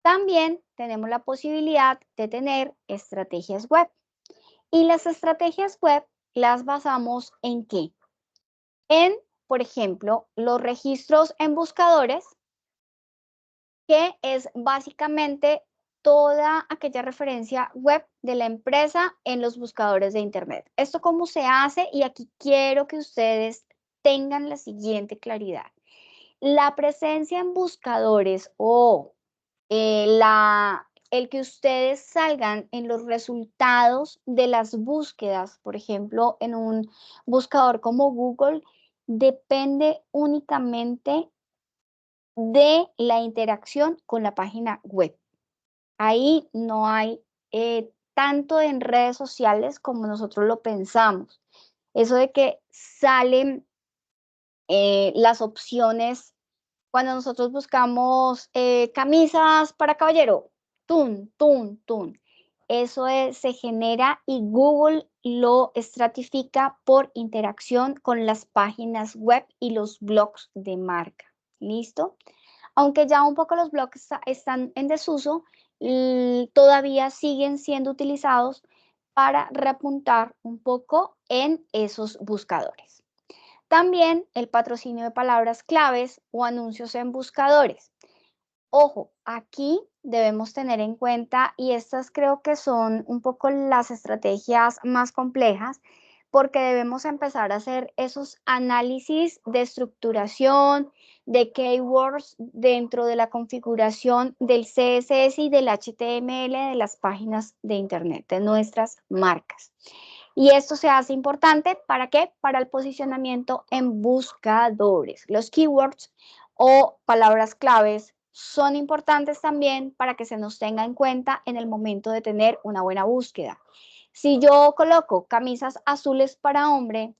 También tenemos la posibilidad de tener estrategias web. Y las estrategias web las basamos en qué? En, por ejemplo, los registros en buscadores, que es básicamente toda aquella referencia web de la empresa en los buscadores de Internet. ¿Esto cómo se hace? Y aquí quiero que ustedes tengan la siguiente claridad. La presencia en buscadores o el que ustedes salgan en los resultados de las búsquedas, por ejemplo, en un buscador como Google, depende únicamente de la interacción con la página web. Ahí no hay tanto en redes sociales como nosotros lo pensamos. Eso de que salen las opciones cuando nosotros buscamos camisas para caballero, tun, tun, tun. Eso se genera y Google lo estratifica por interacción con las páginas web y los blogs de marca. ¿Listo? Aunque ya un poco los blogs están en desuso, todavía siguen siendo utilizados para repuntar un poco en esos buscadores. También el patrocinio de palabras claves o anuncios en buscadores. Ojo, aquí debemos tener en cuenta, y estas creo que son un poco las estrategias más complejas, porque debemos empezar a hacer esos análisis de estructuración, de keywords dentro de la configuración del CSS y del HTML de las páginas de Internet, de nuestras marcas. Y esto se hace importante, ¿para qué? Para el posicionamiento en buscadores. Los keywords o palabras claves son importantes también para que se nos tenga en cuenta en el momento de tener una buena búsqueda. Si yo coloco camisas azules para hombre,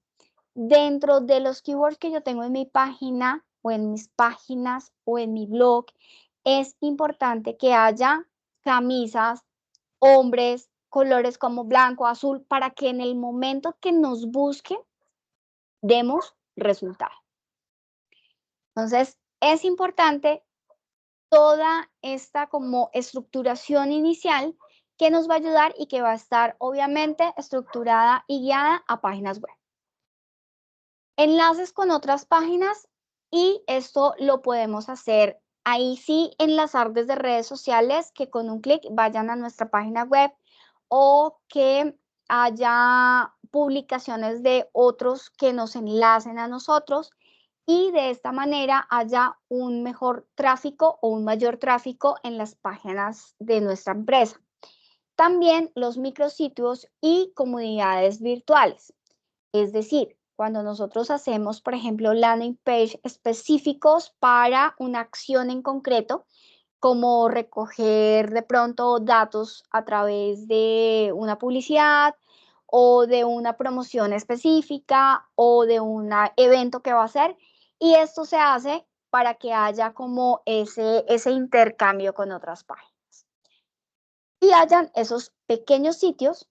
dentro de los keywords que yo tengo en mi página o en mis páginas o en mi blog, es importante que haya camisas, hombres, colores como blanco, azul, para que en el momento que nos busquen, demos resultado. Entonces, es importante toda esta como estructuración inicial que nos va a ayudar y que va a estar obviamente estructurada y guiada a páginas web. Enlaces con otras páginas, y esto lo podemos hacer ahí sí, enlazar desde redes sociales, que con un clic vayan a nuestra página web o que haya publicaciones de otros que nos enlacen a nosotros y de esta manera haya un mejor tráfico o un mayor tráfico en las páginas de nuestra empresa. También los micrositios y comunidades virtuales. Es decir, cuando nosotros hacemos, por ejemplo, landing page específicos para una acción en concreto, como recoger de pronto datos a través de una publicidad o de una promoción específica o de un evento que va a hacer, y esto se hace para que haya como ese intercambio con otras páginas. Y hayan esos pequeños sitios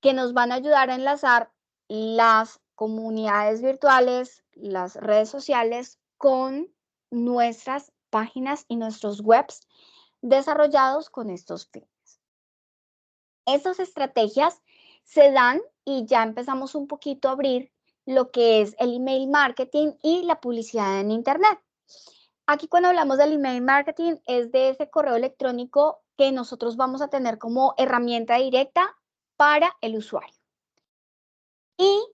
que nos van a ayudar a enlazar las comunidades virtuales, las redes sociales con nuestras páginas y nuestros webs desarrollados con estos fines. Estas estrategias se dan y ya empezamos un poquito a abrir lo que es el email marketing y la publicidad en Internet. Aquí cuando hablamos del email marketing es de ese correo electrónico que nosotros vamos a tener como herramienta directa para el usuario. Y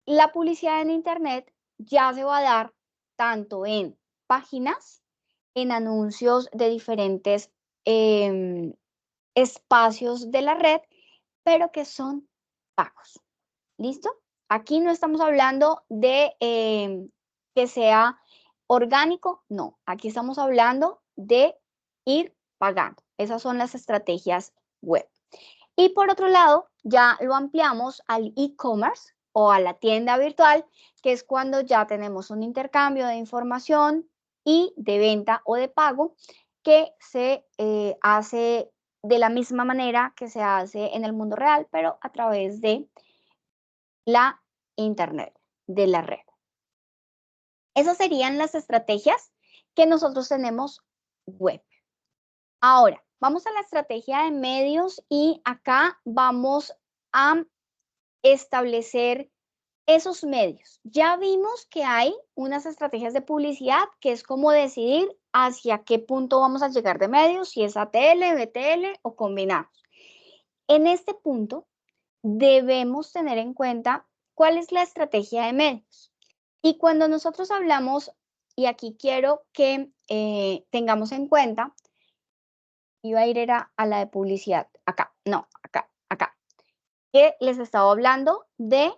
la publicidad en Internet ya se va a dar tanto en páginas, en anuncios de diferentes espacios de la red, pero que son pagos. ¿Listo? Aquí no estamos hablando de que sea orgánico, no. Aquí estamos hablando de ir pagando. Esas son las estrategias web. Y por otro lado, ya lo ampliamos al e-commerce o a la tienda virtual, que es cuando ya tenemos un intercambio de información y de venta o de pago que se hace de la misma manera que se hace en el mundo real, pero a través de la Internet, de la red. Esas serían las estrategias que nosotros tenemos web. Ahora, vamos a la estrategia de medios y acá vamos a establecer esos medios. Ya vimos que hay unas estrategias de publicidad que es como decidir hacia qué punto vamos a llegar de medios, si es ATL, BTL o combinados. En este punto debemos tener en cuenta cuál es la estrategia de medios. Y cuando nosotros hablamos, y aquí quiero que tengamos en cuenta, iba a ir era a la de publicidad, acá, no, acá, que les estaba hablando de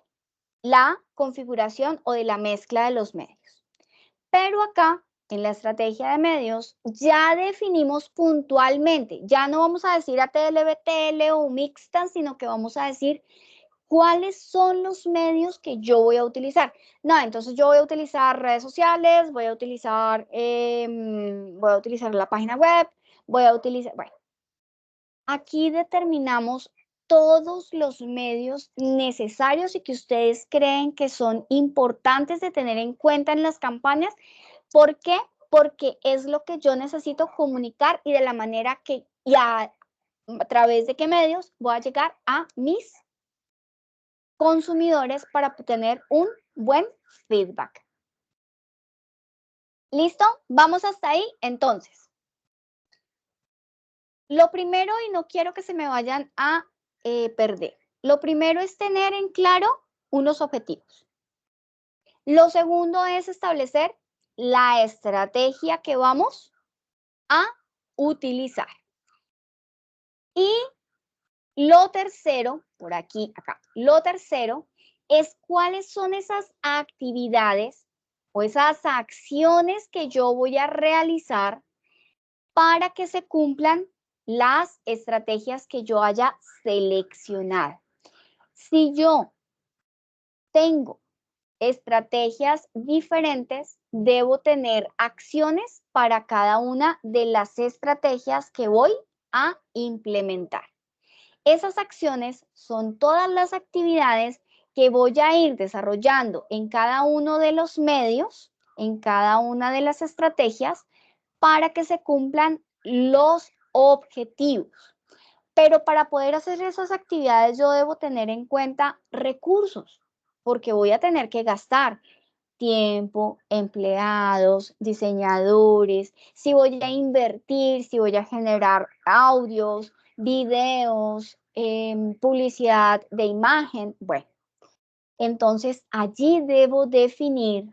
la configuración o de la mezcla de los medios. Pero acá, en la estrategia de medios, ya definimos puntualmente, ya no vamos a decir ATL, BTL o mixta, sino que vamos a decir cuáles son los medios que yo voy a utilizar. No, entonces yo voy a utilizar redes sociales, voy a utilizar la página web, voy a utilizar, bueno, aquí determinamos todos los medios necesarios y que ustedes creen que son importantes de tener en cuenta en las campañas. ¿Por qué? Porque es lo que yo necesito comunicar y de la manera que, y a través de qué medios voy a llegar a mis consumidores para tener un buen feedback. ¿Listo? ¿Vamos hasta ahí? Entonces, lo primero, y no quiero que se me vayan a perder, lo primero es tener en claro unos objetivos. Lo segundo es establecer la estrategia que vamos a utilizar. Y lo tercero, por aquí, acá, lo tercero es cuáles son esas actividades o esas acciones que yo voy a realizar para que se cumplan las estrategias que yo haya seleccionado. Si yo tengo estrategias diferentes, debo tener acciones para cada una de las estrategias que voy a implementar. Esas acciones son todas las actividades que voy a ir desarrollando en cada uno de los medios, en cada una de las estrategias, para que se cumplan los objetivos. Pero para poder hacer esas actividades yo debo tener en cuenta recursos, porque voy a tener que gastar tiempo, empleados, diseñadores, si voy a invertir, si voy a generar audios, videos, publicidad de imagen. Bueno, entonces allí debo definir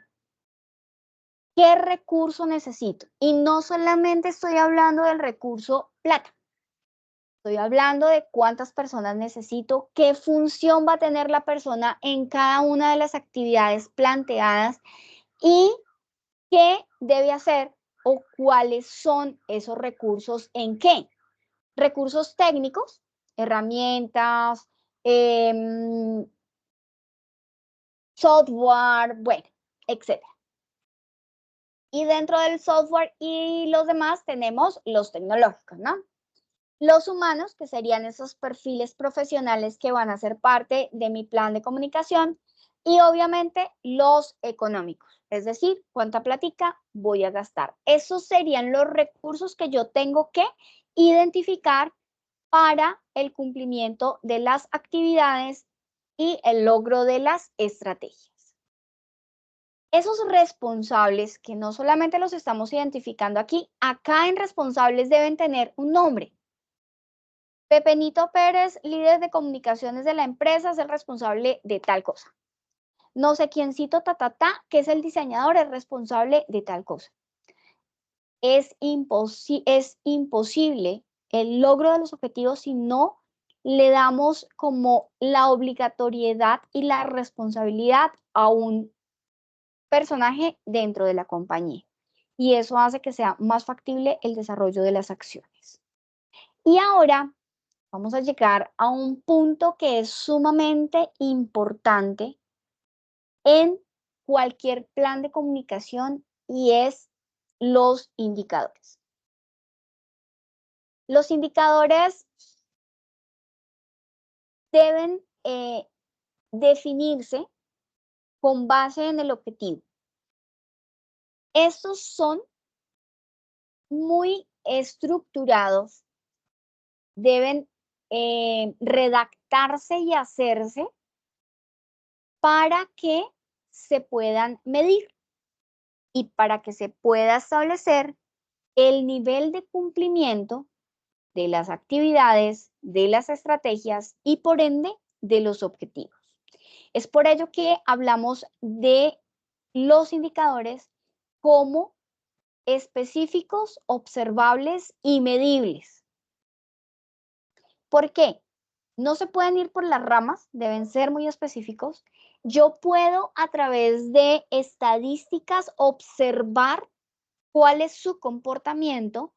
qué recurso necesito. Y no solamente estoy hablando del recurso plata. Estoy hablando de cuántas personas necesito, qué función va a tener la persona en cada una de las actividades planteadas y qué debe hacer o cuáles son esos recursos en qué. Recursos técnicos, herramientas, software, bueno, etc. Y dentro del software y los demás tenemos los tecnológicos, ¿no? Los humanos, que serían esos perfiles profesionales que van a ser parte de mi plan de comunicación, y obviamente los económicos, es decir, cuánta platica voy a gastar. Esos serían los recursos que yo tengo que identificar para el cumplimiento de las actividades y el logro de las estrategias. Esos responsables, que no solamente los estamos identificando aquí, acá en responsables deben tener un nombre. Pepenito Pérez, líder de comunicaciones de la empresa, es el responsable de tal cosa. No sé quiéncito, que es el diseñador, es responsable de tal cosa. Es imposible el logro de los objetivos si no le damos como la obligatoriedad y la responsabilidad a un personaje dentro de la compañía. Y eso hace que sea más factible el desarrollo de las acciones. Y ahora vamos a llegar a un punto que es sumamente importante en cualquier plan de comunicación y es los indicadores. Los indicadores deben definirse con base en el objetivo. Estos son muy estructurados, deben redactarse y hacerse para que se puedan medir y para que se pueda establecer el nivel de cumplimiento de las actividades, de las estrategias y por ende de los objetivos. Es por ello que hablamos de los indicadores como específicos, observables y medibles. ¿Por qué? No se pueden ir por las ramas, deben ser muy específicos. Yo puedo a través de estadísticas observar cuál es su comportamiento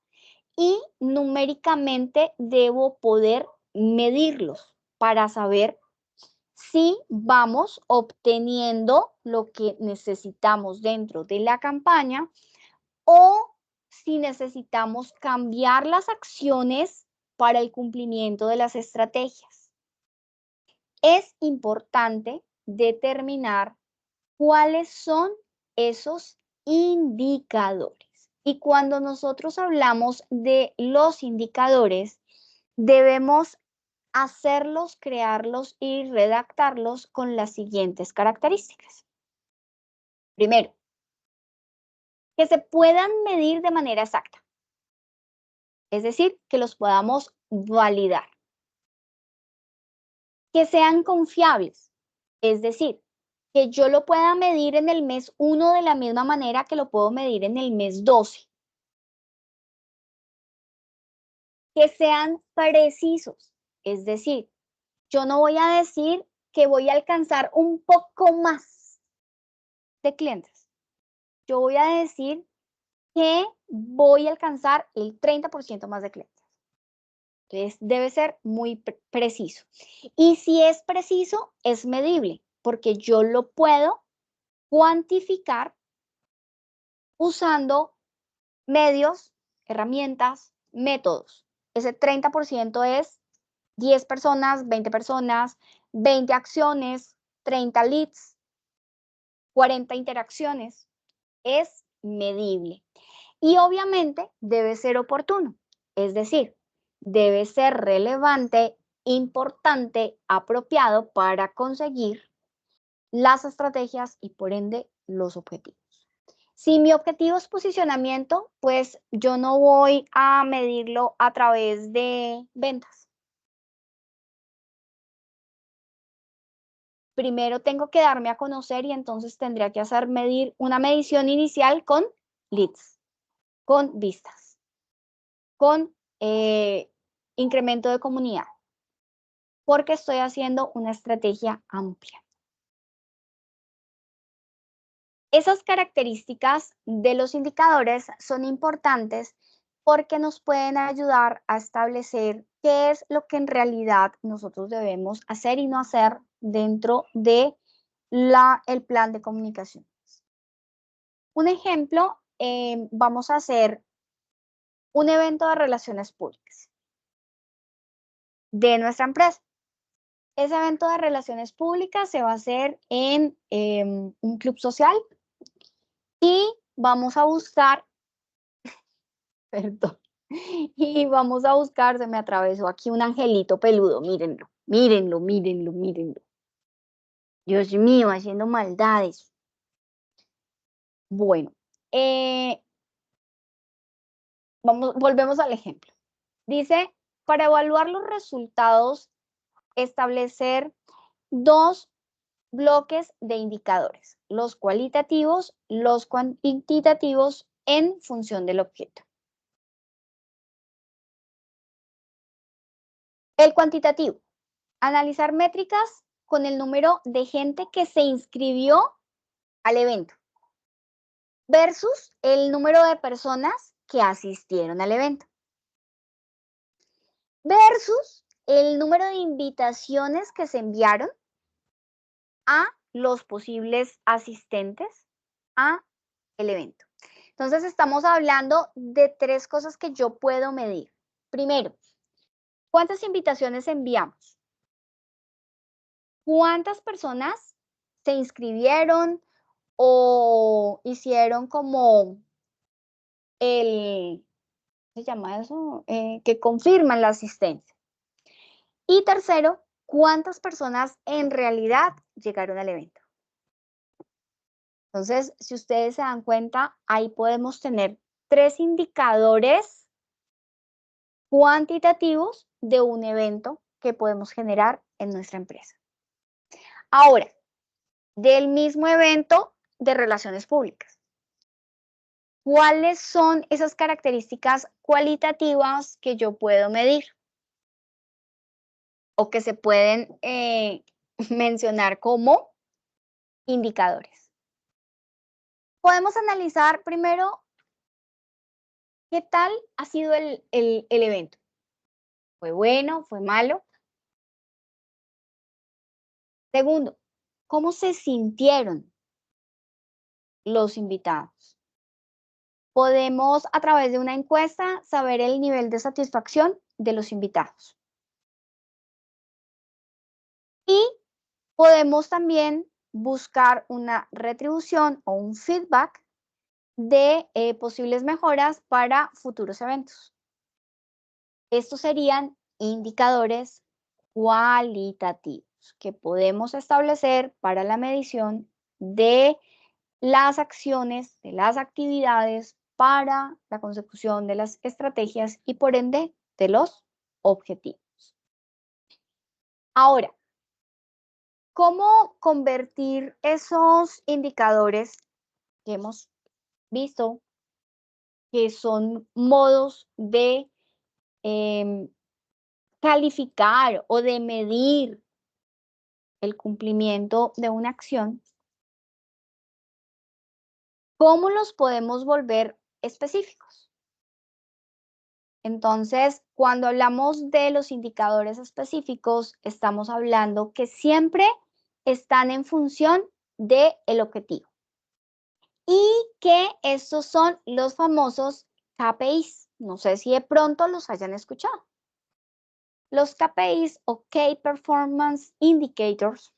y numéricamente debo poder medirlos para saber si vamos obteniendo lo que necesitamos dentro de la campaña o si necesitamos cambiar las acciones para el cumplimiento de las estrategias. Es importante determinar cuáles son esos indicadores. Y cuando nosotros hablamos de los indicadores, debemos hacerlos, crearlos y redactarlos con las siguientes características. Primero, que se puedan medir de manera exacta, es decir, que los podamos validar. Que sean confiables, es decir, que yo lo pueda medir en el mes 1 de la misma manera que lo puedo medir en el mes 12. Que sean precisos, es decir, yo no voy a decir que voy a alcanzar un poco más de clientes. Yo voy a decir que voy a alcanzar el 30% más de clientes. Entonces, debe ser muy preciso. Y si es preciso, es medible, porque yo lo puedo cuantificar usando medios, herramientas, métodos. Ese 30% es 10 personas, 20 acciones, 30 leads, 40 interacciones. Es medible. Y obviamente debe ser oportuno, es decir, debe ser relevante, importante, apropiado para conseguir las estrategias y por ende los objetivos. Si mi objetivo es posicionamiento, pues yo no voy a medirlo a través de ventas. Primero tengo que darme a conocer y entonces tendría que medir una medición inicial con leads, con vistas, con incremento de comunidad, porque estoy haciendo una estrategia amplia. Esas características de los indicadores son importantes porque nos pueden ayudar a establecer qué es lo que en realidad nosotros debemos hacer y no hacer dentro de el plan de comunicación. Un ejemplo, vamos a hacer un evento de relaciones públicas de nuestra empresa. Ese evento de relaciones públicas se va a hacer en un club social y vamos a buscar, perdón, y vamos a buscar, se me atravesó aquí un angelito peludo, mírenlo, mírenlo, mírenlo, mírenlo. Dios mío, haciendo maldades. Bueno, volvemos al ejemplo. Dice, para evaluar los resultados, establecer 2 bloques de indicadores, los cualitativos, los cuantitativos en función del objeto. El cuantitativo, analizar métricas con el número de gente que se inscribió al evento versus el número de personas que asistieron al evento versus el número de invitaciones que se enviaron a los posibles asistentes a el evento. Entonces, estamos hablando de 3 cosas que yo puedo medir. Primero, ¿cuántas invitaciones enviamos? ¿Cuántas personas se inscribieron o hicieron como ¿qué se llama eso? Que confirman la asistencia. Y tercero, ¿cuántas personas en realidad llegaron al evento? Entonces, si ustedes se dan cuenta, ahí podemos tener 3 indicadores cuantitativos de un evento que podemos generar en nuestra empresa. Ahora, del mismo evento de relaciones públicas, ¿cuáles son esas características cualitativas que yo puedo medir o que se pueden mencionar como indicadores? Podemos analizar primero qué tal ha sido el evento. ¿Fue bueno? ¿Fue malo? Segundo, ¿cómo se sintieron los invitados? Podemos, a través de una encuesta, saber el nivel de satisfacción de los invitados. Y podemos también buscar una retribución o un feedback de posibles mejoras para futuros eventos. Estos serían indicadores cualitativos que podemos establecer para la medición de las acciones, de las actividades para la consecución de las estrategias y por ende de los objetivos. Ahora, ¿cómo convertir esos indicadores que hemos visto, que son modos de calificar o de medir el cumplimiento de una acción? ¿Cómo los podemos volver específicos? Entonces, cuando hablamos de los indicadores específicos, estamos hablando que siempre están en función del objetivo y que estos son los famosos KPIs. No sé si de pronto los hayan escuchado. Los KPIs o Key Performance Indicators,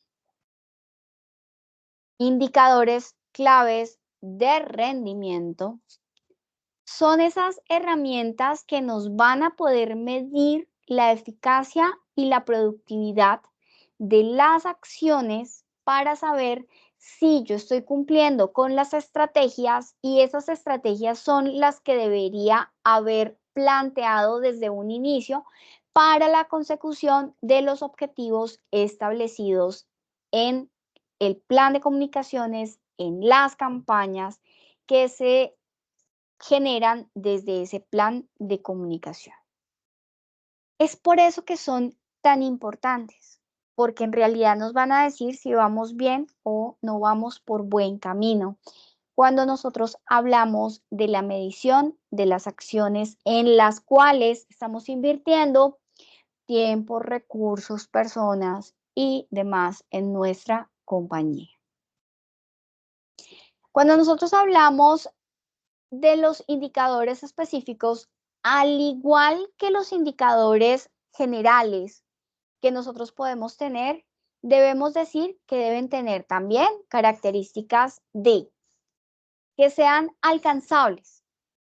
indicadores claves de rendimiento, son esas herramientas que nos van a poder medir la eficacia y la productividad de las acciones para saber si yo estoy cumpliendo con las estrategias y esas estrategias son las que debería haber planteado desde un inicio para la consecución de los objetivos establecidos en el plan de comunicaciones, en las campañas que se generan desde ese plan de comunicación. Es por eso que son tan importantes, porque en realidad nos van a decir si vamos bien o no vamos por buen camino. Cuando nosotros hablamos de la medición de las acciones en las cuales estamos invirtiendo tiempo, recursos, personas y demás en nuestra compañía. Cuando nosotros hablamos de los indicadores específicos, al igual que los indicadores generales que nosotros podemos tener, debemos decir que deben tener también características de que sean alcanzables,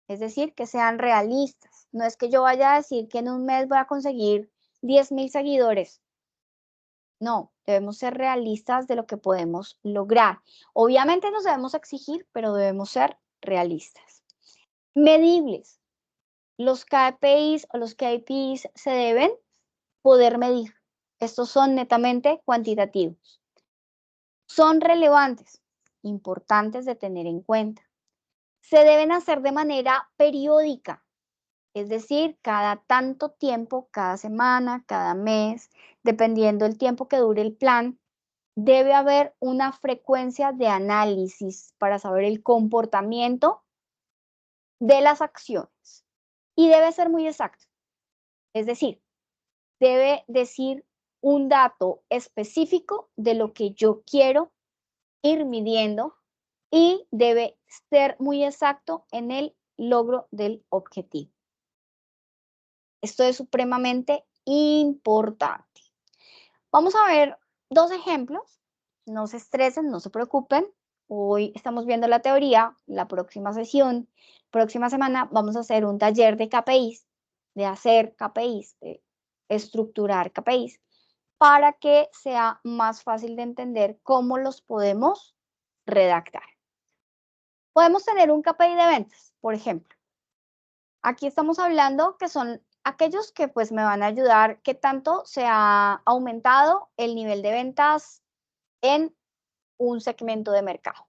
es decir, que sean realistas. No es que yo vaya a decir que en un mes voy a conseguir 10,000 seguidores. No, debemos ser realistas de lo que podemos lograr. Obviamente nos debemos exigir, pero debemos ser realistas. Medibles. Los KPIs o los KPIs se deben poder medir. Estos son netamente cuantitativos. Son relevantes, importantes de tener en cuenta. Se deben hacer de manera periódica, es decir, cada tanto tiempo, cada semana, cada mes, dependiendo del tiempo que dure el plan, debe haber una frecuencia de análisis para saber el comportamiento de las acciones. Y debe ser muy exacto, es decir, debe decir un dato específico de lo que yo quiero ir midiendo y debe ser muy exacto en el logro del objetivo. Esto es supremamente importante. Vamos a ver dos ejemplos. No se estresen, no se preocupen. Hoy estamos viendo la teoría. La próxima sesión, próxima semana, vamos a hacer un taller de KPIs, de hacer KPIs, de estructurar KPIs, para que sea más fácil de entender cómo los podemos redactar. Podemos tener un KPI de ventas, por ejemplo. Aquí estamos hablando que son aquellos que pues me van a ayudar, qué tanto se ha aumentado el nivel de ventas en un segmento de mercado.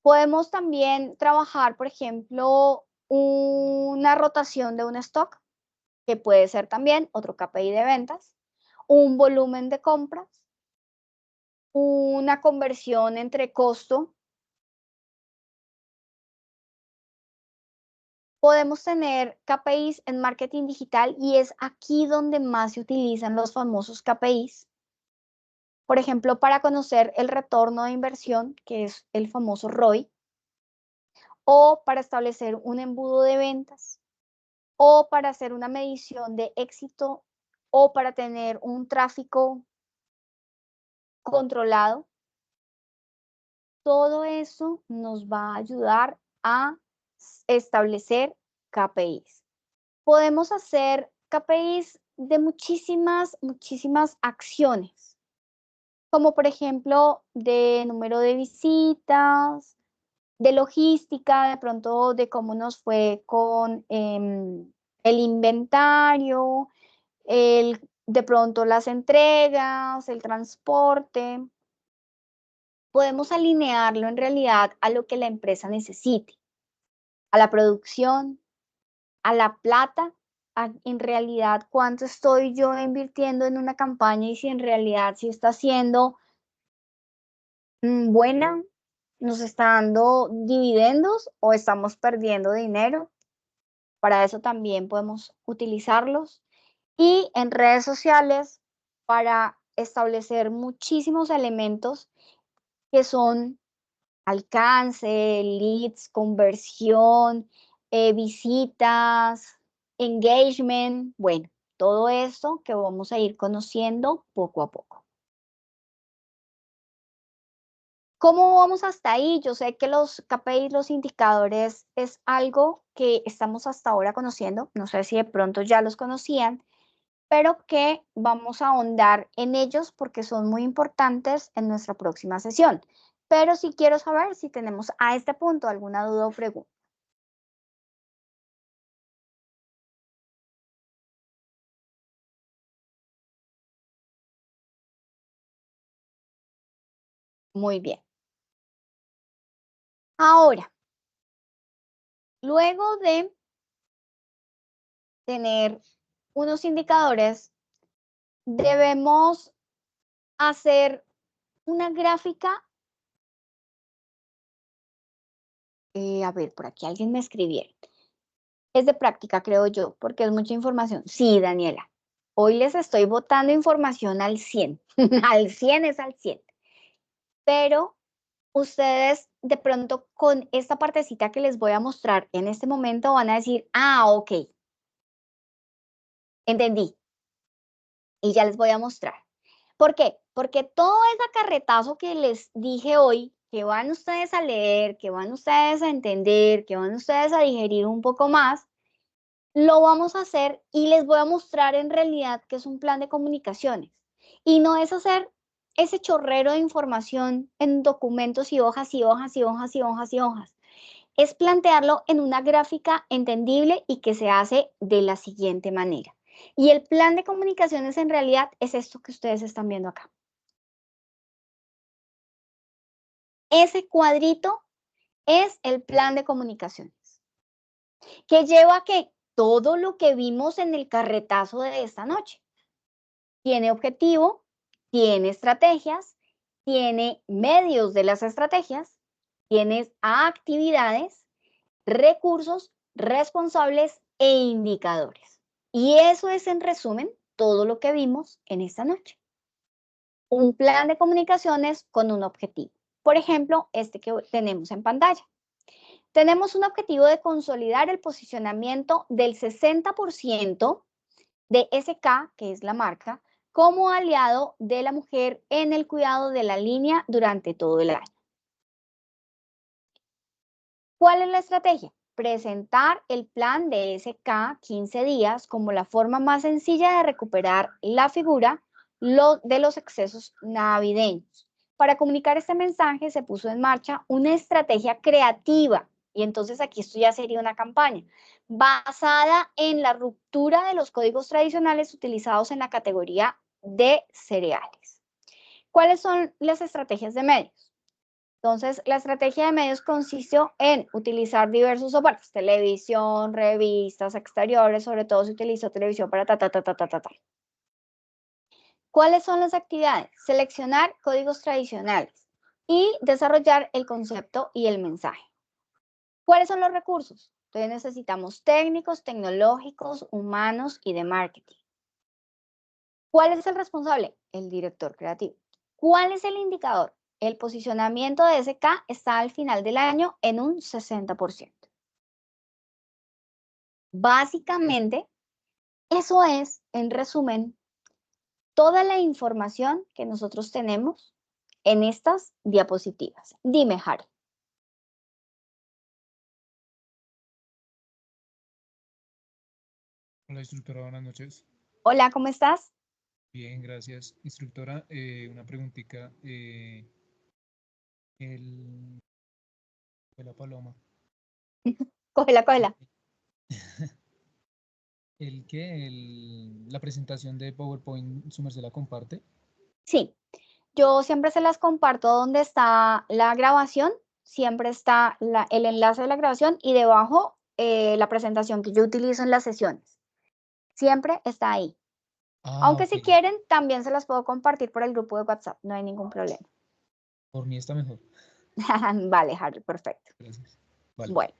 Podemos también trabajar, por ejemplo, una rotación de un stock, que puede ser también otro KPI de ventas, un volumen de compras, una conversión entre costo. Podemos tener KPIs en marketing digital y es aquí donde más se utilizan los famosos KPIs. Por ejemplo, para conocer el retorno de inversión, que es el famoso ROI, o para establecer un embudo de ventas, o para hacer una medición de éxito, o para tener un tráfico controlado. Todo eso nos va a ayudar a establecer KPIs. Podemos hacer KPIs de muchísimas acciones, como por ejemplo de número de visitas, de logística, de pronto de cómo nos fue con el inventario, de pronto las entregas, el transporte. Podemos alinearlo en realidad a lo que la empresa necesite, a la producción, a la plata, en realidad cuánto estoy yo invirtiendo en una campaña y si en realidad sí está siendo buena, nos está dando dividendos o estamos perdiendo dinero. Para eso también podemos utilizarlos. Y en redes sociales para establecer muchísimos elementos que son alcance, leads, conversión, visitas, engagement, bueno, todo esto que vamos a ir conociendo poco a poco. ¿Cómo vamos hasta ahí? Yo sé que los KPIs, los indicadores, es algo que estamos hasta ahora conociendo, no sé si de pronto ya los conocían, pero que vamos a ahondar en ellos porque son muy importantes en nuestra próxima sesión. Pero sí quiero saber si tenemos a este punto alguna duda o pregunta. Muy bien. Ahora, luego de tener unos indicadores, debemos hacer una gráfica. A ver, por aquí alguien me escribieron. Es de práctica, creo yo, porque es mucha información. Sí, Daniela. Hoy les estoy botando información al 100. Al 100 es al 100. Pero ustedes de pronto con esta partecita que les voy a mostrar en este momento van a decir, ah, ok, entendí. Y ya les voy a mostrar. ¿Por qué? Porque todo ese carretazo que les dije hoy, que van ustedes a leer, que van ustedes a entender, que van ustedes a digerir un poco más, lo vamos a hacer y les voy a mostrar en realidad que es un plan de comunicaciones. Y no es hacer ese chorrero de información en documentos y hojas y hojas y hojas y hojas y hojas. Es plantearlo en una gráfica entendible y que se hace de la siguiente manera. Y el plan de comunicaciones en realidad es esto que ustedes están viendo acá. Ese cuadrito es el plan de comunicaciones, que lleva a que todo lo que vimos en el carretazo de esta noche tiene objetivo, tiene estrategias, tiene medios de las estrategias, tiene actividades, recursos, responsables e indicadores. Y eso es en resumen todo lo que vimos en esta noche. Un plan de comunicaciones con un objetivo. Por ejemplo, este que tenemos en pantalla. Tenemos un objetivo de consolidar el posicionamiento del 60% de SK, que es la marca, como aliado de la mujer en el cuidado de la línea durante todo el año. ¿Cuál es la estrategia? Presentar el plan de SK 15 días como la forma más sencilla de recuperar la figura de los excesos navideños. Para comunicar este mensaje se puso en marcha una estrategia creativa, y entonces aquí esto ya sería una campaña, basada en la ruptura de los códigos tradicionales utilizados en la categoría de cereales. ¿Cuáles son las estrategias de medios? Entonces, la estrategia de medios consistió en utilizar diversos soportes, televisión, revistas, exteriores, sobre todo se utilizó televisión para ta. ¿Cuáles son las actividades? Seleccionar códigos tradicionales y desarrollar el concepto y el mensaje. ¿Cuáles son los recursos? Entonces necesitamos técnicos, tecnológicos, humanos y de marketing. ¿Cuál es el responsable? El director creativo. ¿Cuál es el indicador? El posicionamiento de SK está al final del año en un 60%. Básicamente, eso es, en resumen, toda la información que nosotros tenemos en estas diapositivas. Dime, Harry. Hola, instructora, buenas noches. Hola, ¿cómo estás? Bien, gracias. Instructora, una preguntita. El de la paloma. Cógela, cógela. La presentación de PowerPoint, ¿su merced la comparte? Sí, yo siempre se las comparto donde está la grabación, siempre está el enlace de la grabación y debajo la presentación que yo utilizo en las sesiones. Siempre está ahí. Ah, Aunque ok. si quieren, también se las puedo compartir por el grupo de WhatsApp, no hay ningún problema. Por mí está mejor. Vale, Harry, perfecto. Gracias. Vale. Bueno,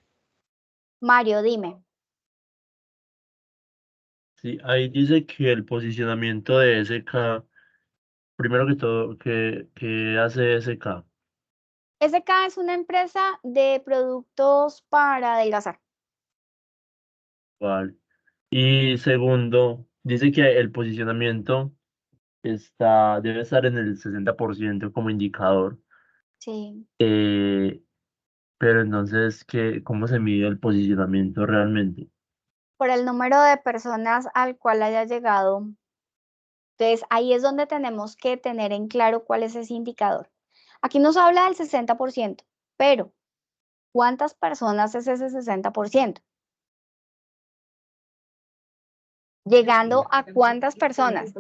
Mario, dime. Sí, ahí dice que el posicionamiento de SK, primero que todo, ¿qué hace SK? SK es una empresa de productos para adelgazar. ¿Cuál? Y segundo, dice que el posicionamiento debe estar en el 60% como indicador. Sí. Eh, pero entonces, ¿cómo se mide el posicionamiento realmente? Por el número de personas al cual haya llegado. Entonces, ahí es donde tenemos que tener en claro cuál es ese indicador. Aquí nos habla del 60%, pero ¿cuántas personas es ese 60%? Llegando a cuántas personas,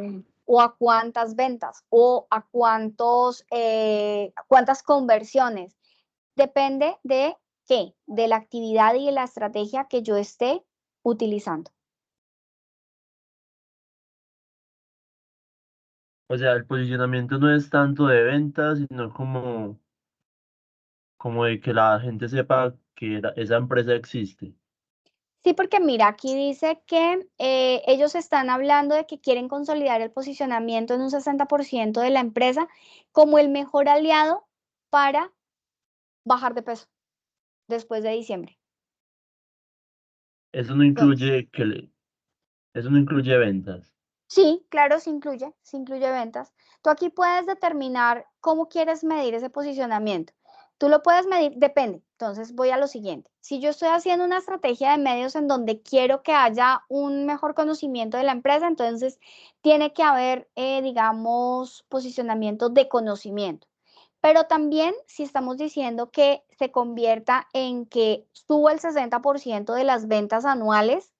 o a cuántas ventas, o a cuántas conversiones. Depende de qué, de la actividad y de la estrategia que yo esté utilizando. O sea, el posicionamiento no es tanto de ventas, sino como de que la gente sepa que esa empresa existe. Sí, porque mira, aquí dice que ellos están hablando de que quieren consolidar el posicionamiento en un 60% de la empresa como el mejor aliado para bajar de peso después de diciembre. Eso no Entonces, incluye eso no incluye ventas. sí, claro, se incluye ventas. Tú aquí puedes determinar cómo quieres medir ese posicionamiento. Tú lo puedes medir, depende. Entonces voy a lo siguiente. Si yo estoy haciendo una estrategia de medios en donde quiero que haya un mejor conocimiento de la empresa, entonces tiene que haber, digamos, posicionamiento de conocimiento. Pero también si estamos diciendo que se convierta en que suba el 60% de las ventas anuales,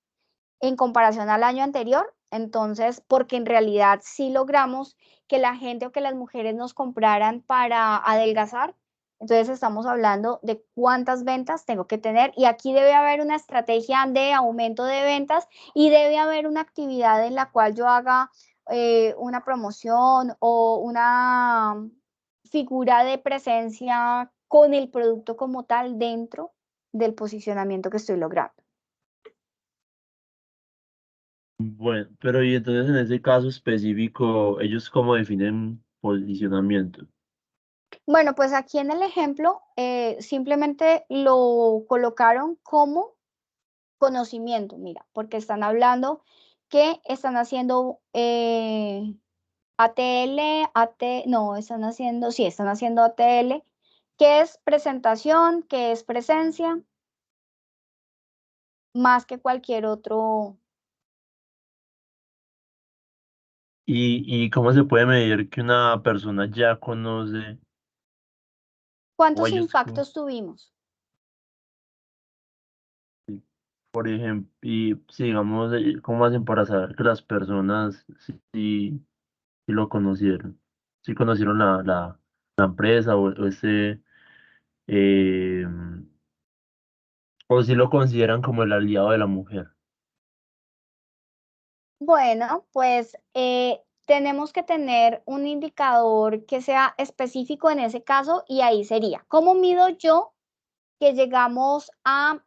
en comparación al año anterior. Entonces, porque en realidad sí logramos que la gente o que las mujeres nos compraran para adelgazar. Entonces estamos hablando de cuántas ventas tengo que tener y aquí debe haber una estrategia de aumento de ventas y debe haber una actividad en la cual yo haga una promoción o una figura de presencia con el producto como tal dentro del posicionamiento que estoy logrando. Bueno, pero y entonces en ese caso específico, ¿ellos cómo definen posicionamiento? Bueno, pues aquí en el ejemplo simplemente lo colocaron como conocimiento, mira, porque están hablando que están haciendo ATL, no, están haciendo ATL, que es presentación, que es presencia, más que cualquier otro. ¿Y cómo se puede medir que una persona ya conoce o ¿Cuántos ellos, impactos tuvimos? por ejemplo, y si digamos, cómo hacen para saber que las personas sí lo conocieron? Si conocieron la empresa o ese, eh, o si lo consideran como el aliado de la mujer. Bueno, pues tenemos que tener un indicador que sea específico en ese caso y ahí sería, ¿cómo mido yo que llegamos a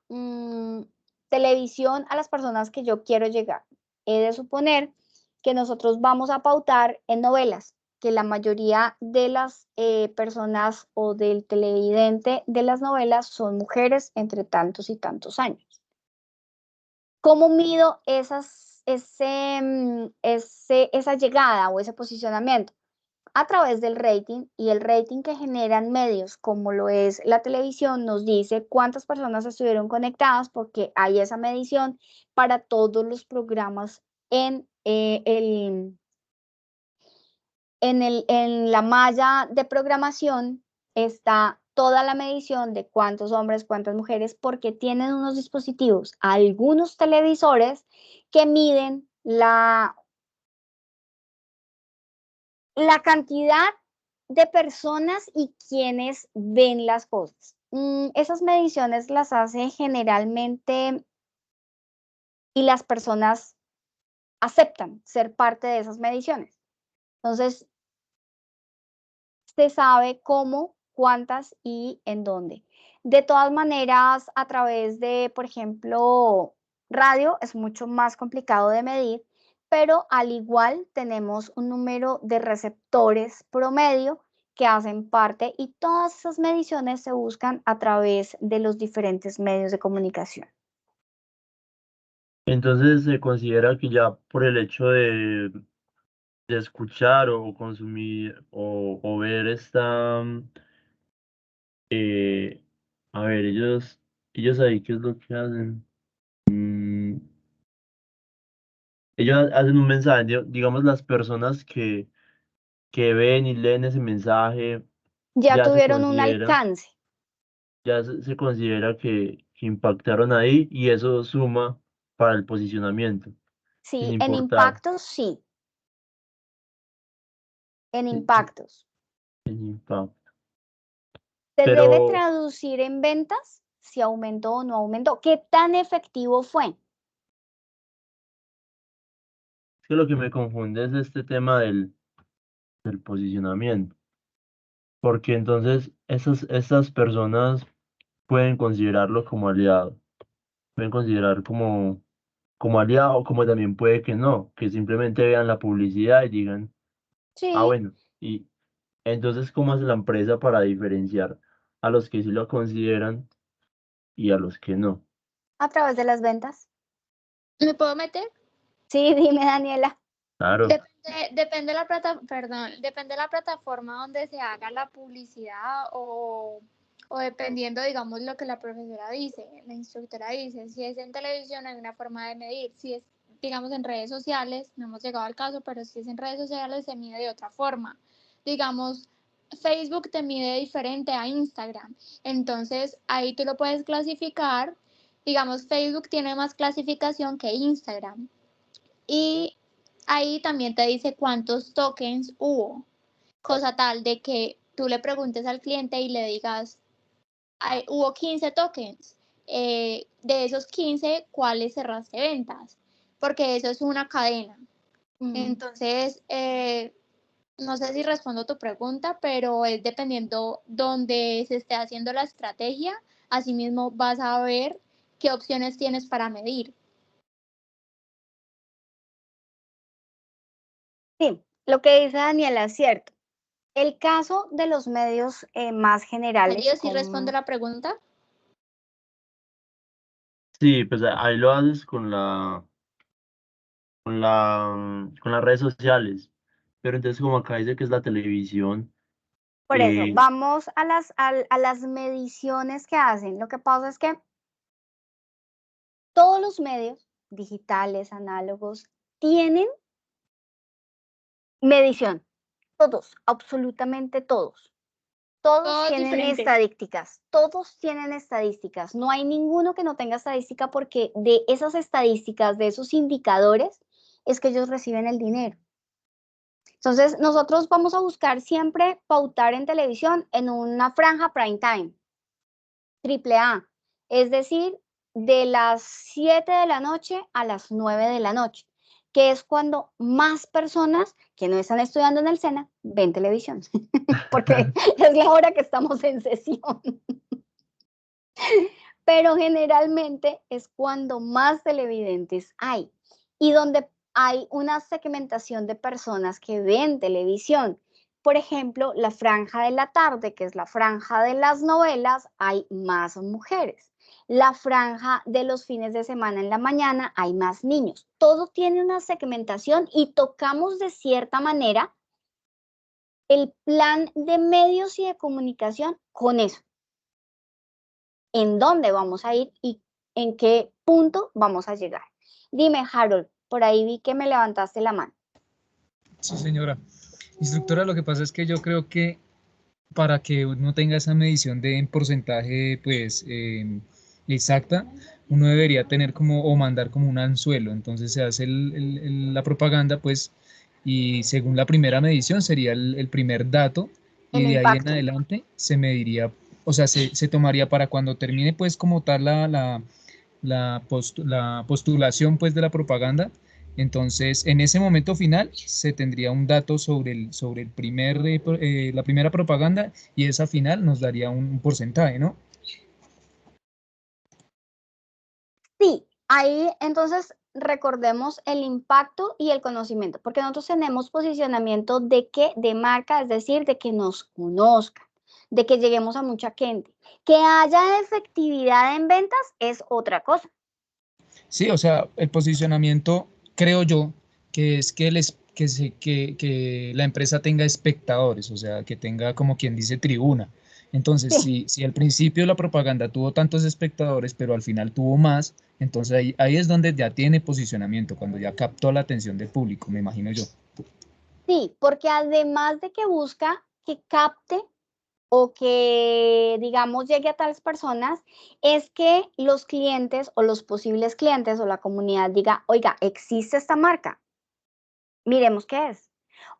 televisión a las personas que yo quiero llegar? He de suponer que nosotros vamos a pautar en novelas, que la mayoría de las personas o del televidente de las novelas son mujeres entre tantos y tantos años. ¿Cómo mido esa llegada o ese posicionamiento? A través del rating y el rating que generan medios como lo es la televisión nos dice cuántas personas estuvieron conectadas porque hay esa medición para todos los programas en la malla de programación está toda la medición de cuántos hombres, cuántas mujeres, porque tienen unos dispositivos, algunos televisores que miden la cantidad de personas y quienes ven las cosas. Esas mediciones las hace generalmente y las personas aceptan ser parte de esas mediciones. Entonces, se sabe cómo, cuántas y en dónde. De todas maneras, a través de, por ejemplo, radio es mucho más complicado de medir, pero al igual tenemos un número de receptores promedio que hacen parte y todas esas mediciones se buscan a través de los diferentes medios de comunicación. Entonces se considera que ya por el hecho de escuchar o consumir o ver esta, eh, a ver, ellos ahí, ¿qué es lo que hacen? Ellos hacen un mensaje, digamos, las personas que ven y leen ese mensaje, Ya ya se tuvieron un considera, alcance, se considera que impactaron ahí y eso suma para el posicionamiento, sin sí, en importar impactos, sí, en el, impactos. el impacto. ¿Se debe Pero traducir en ventas si aumentó o no aumentó? ¿Qué tan efectivo fue? es que lo que me confunde es este tema del posicionamiento, porque entonces esas personas pueden considerarlo como aliado, pueden considerar como aliado, como también puede que no, que simplemente vean la publicidad y digan, ah, Sí, bueno, y entonces, ¿cómo hace la empresa para diferenciar a los que sí lo consideran y a los que no? a través de las ventas. ¿Me puedo meter? Sí, dime, Daniela. Claro, Depende de la depende de la plataforma donde se haga la publicidad o dependiendo, digamos, lo que la profesora dice, la instructora dice. Si es en televisión hay una forma de medir, si es, digamos, en redes sociales, no hemos llegado al caso, pero si es en redes sociales se mide de otra forma. Digamos, Facebook te mide diferente a Instagram, entonces ahí tú lo puedes clasificar. Digamos, Facebook tiene más clasificación que Instagram. Y ahí también te dice cuántos tokens hubo, cosa tal de que tú le preguntes al cliente y le digas, hubo 15 tokens, de esos 15, ¿cuáles cerraste ventas? Porque eso es una cadena. Entonces, no sé si respondo tu pregunta, pero es dependiendo donde se esté haciendo la estrategia, asimismo vas a ver qué opciones tienes para medir. Sí, lo que dice Daniela es cierto. El caso de los medios más generales, ¿Serio? ¿Sí respondo la pregunta? sí, pues ahí lo haces con las redes sociales. Pero entonces, como acá dice que es la televisión, por eso, eh, vamos a las mediciones que hacen. Lo que pasa es que todos los medios digitales, análogos, tienen medición. Todos, absolutamente todos. Todos Todo tienen diferente. estadísticas, todos tienen estadísticas. No hay ninguno que no tenga estadística porque de esas estadísticas, de esos indicadores, es que ellos reciben el dinero. Entonces, nosotros vamos a buscar siempre pautar en televisión en una franja prime time, AAA, es decir, de las 7 de la noche a las 9 de la noche, que es cuando más personas que no están estudiando en el SENA ven televisión, porque es la hora que estamos en sesión. Pero generalmente es cuando más televidentes hay y donde hay una segmentación de personas que ven televisión. Por ejemplo, la franja de la tarde, que es la franja de las novelas, hay más mujeres. La franja de los fines de semana en la mañana hay más niños. Todo tiene una segmentación y tocamos de cierta manera el plan de medios y de comunicación con eso. En dónde vamos a ir y en qué punto vamos a llegar. Dime, Harold, por ahí vi que me levantaste la mano. Sí, señora. Instructora, lo que pasa es que yo creo que para que uno tenga esa medición de en porcentaje, pues, exacta, uno debería tener como, o mandar como un anzuelo. Entonces se hace la propaganda, pues, y según la primera medición sería el primer dato, El y de ahí en impacto. adelante se mediría, o sea, se tomaría para cuando termine, pues, como tal la postulación, pues, de la propaganda. Entonces, en ese momento final se tendría un dato sobre el la primera propaganda, y esa final nos daría un porcentaje, ¿no? Sí, ahí entonces recordemos el impacto y el conocimiento, porque nosotros tenemos posicionamiento de qué, de marca, es decir, de que nos conozcan, de que lleguemos a mucha gente. Que haya efectividad en ventas es otra cosa. Sí, o sea, el posicionamiento, creo yo, que es que la empresa tenga espectadores, o sea, que tenga, como quien dice, tribuna. Entonces, Sí, si al principio la propaganda tuvo tantos espectadores, pero al final tuvo más, entonces ahí es donde ya tiene posicionamiento, cuando ya captó la atención del público, me imagino yo. sí, porque además de que busca que capte o que, digamos, llegue a tales personas, es que los clientes o los posibles clientes o la comunidad diga, oiga, existe esta marca, miremos qué es.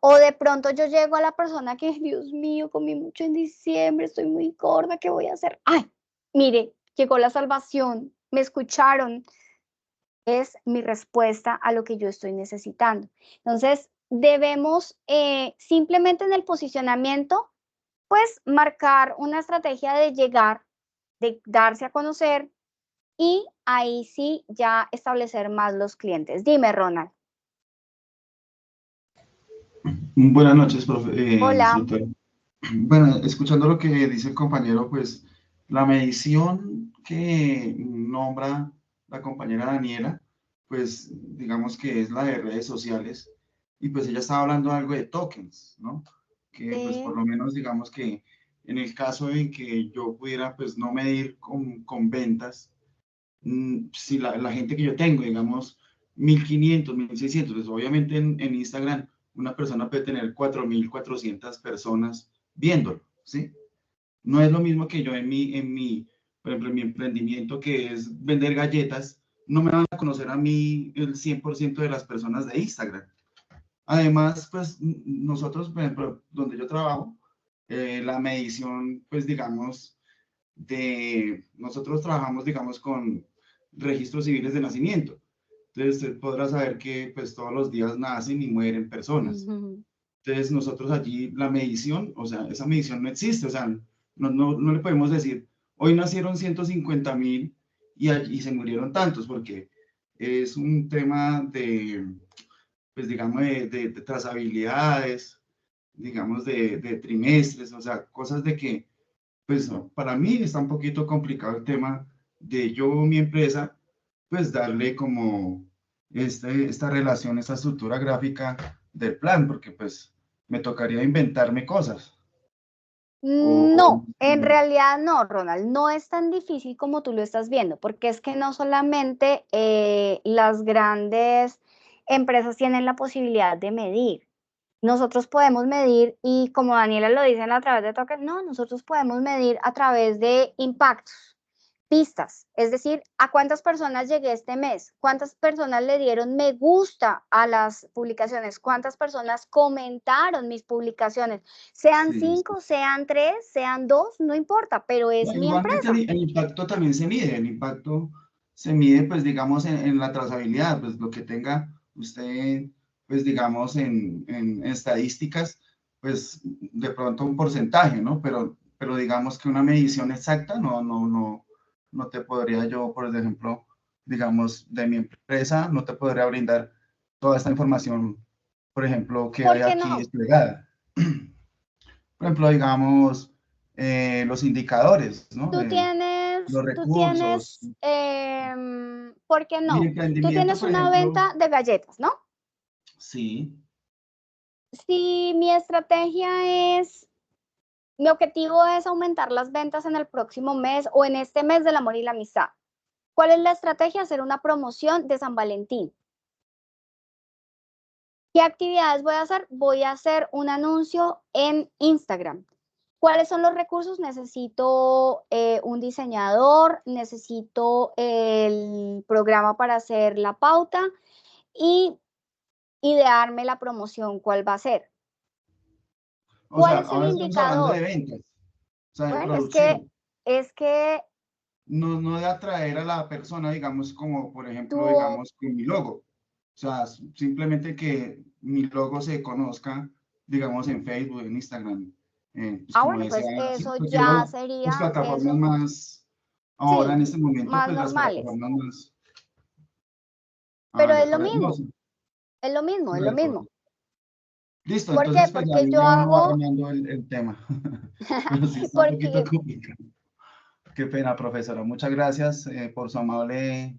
O de pronto yo llego a la persona que, Dios mío, comí mucho en diciembre, estoy muy gorda, ¿qué voy a hacer? Ay, mire, llegó la salvación, me escucharon, es mi respuesta a lo que yo estoy necesitando. Entonces, debemos simplemente en el posicionamiento pues marcar una estrategia de llegar, de darse a conocer y ahí sí ya establecer más los clientes. Dime, Ronald. Buenas noches, profe, Hola. instructor. Bueno, escuchando lo que dice el compañero, pues la medición que nombra la compañera Daniela, pues digamos que es la de redes sociales, y pues ella estaba hablando algo de tokens, ¿no? Que pues por lo menos digamos que en el caso en que yo pudiera pues no medir con ventas, si la gente que yo tengo, digamos, 1500, 1600, pues obviamente en Instagram una persona puede tener 4400 personas viéndolo, ¿sí? No es lo mismo que yo por ejemplo, en mi emprendimiento, que es vender galletas, no me van a conocer a mí el 100% de las personas de Instagram. Además, pues nosotros, por ejemplo, donde yo trabajo, la medición, pues digamos, nosotros trabajamos, digamos, con registros civiles de nacimiento. Entonces, usted podrá saber que pues todos los días nacen y mueren personas. Entonces, nosotros allí la medición, o sea, esa medición no existe, o sea, no le podemos decir, hoy nacieron 150.000 y se murieron tantos, porque es un tema de, pues digamos, de trazabilidades, digamos, de trimestres, o sea, cosas de que pues para mí está un poquito complicado el tema de yo, mi empresa, pues darle como esta relación, esta estructura gráfica del plan, porque pues me tocaría inventarme cosas. No, en realidad no, Ronald, no es tan difícil como tú lo estás viendo, porque es que no solamente las grandes empresas tienen la posibilidad de medir. Nosotros podemos medir, y como Daniela lo dice a través de tokens, no, nosotros podemos medir a través de impactos, pistas, es decir, a cuántas personas llegué este mes, cuántas personas le dieron me gusta a las publicaciones, cuántas personas comentaron mis publicaciones, sean 5, sean 3, sean 2, no importa, pero es mi igualmente empresa. el impacto también se mide, el impacto se mide, pues digamos, en la trazabilidad, pues lo que tenga usted, pues digamos, en estadísticas, pues de pronto un porcentaje, ¿no? Pero digamos que una medición exacta no te podría yo, por ejemplo, digamos, de mi empresa, no te podría brindar toda esta información, por ejemplo, que hay aquí desplegada. Por ejemplo, digamos, los indicadores, ¿no? Los recursos. ¿Por qué Mi no? Tú emprendimiento, tienes por una ejemplo, venta de galletas, ¿no? sí. Si mi estrategia es, mi objetivo es aumentar las ventas en el próximo mes o en este mes del amor y la amistad, ¿cuál es la estrategia? Hacer una promoción de San Valentín. ¿Qué actividades voy a hacer? Voy a hacer un anuncio en Instagram. ¿Cuáles son los recursos? Necesito un diseñador, necesito el programa para hacer la pauta y idearme la promoción. ¿Cuál va a ser? ¿Cuál es el Ahora estamos hablando indicador? de ventas, o sea, de Bueno, producción. es que No de atraer a la persona, digamos, como por ejemplo, tú, digamos, con mi logo. O sea, simplemente que mi logo se conozca, digamos, en Facebook, en Instagram. Pues como bueno, decía, pues ¿sí? eso Porque ya las sería, plataformas eso, más, ahora en sí, este momento, más pues las normales. plataformas más, Pero ya es lo correcto. No, mismo, sí, es lo mismo, es lo correcto. mismo. Listo, ¿Por qué? entonces pues Porque ahí yo ya uno va hago, armando el tema. Pero sí está un poquito porque, complicado. Qué pena, profesora. Muchas gracias por su amable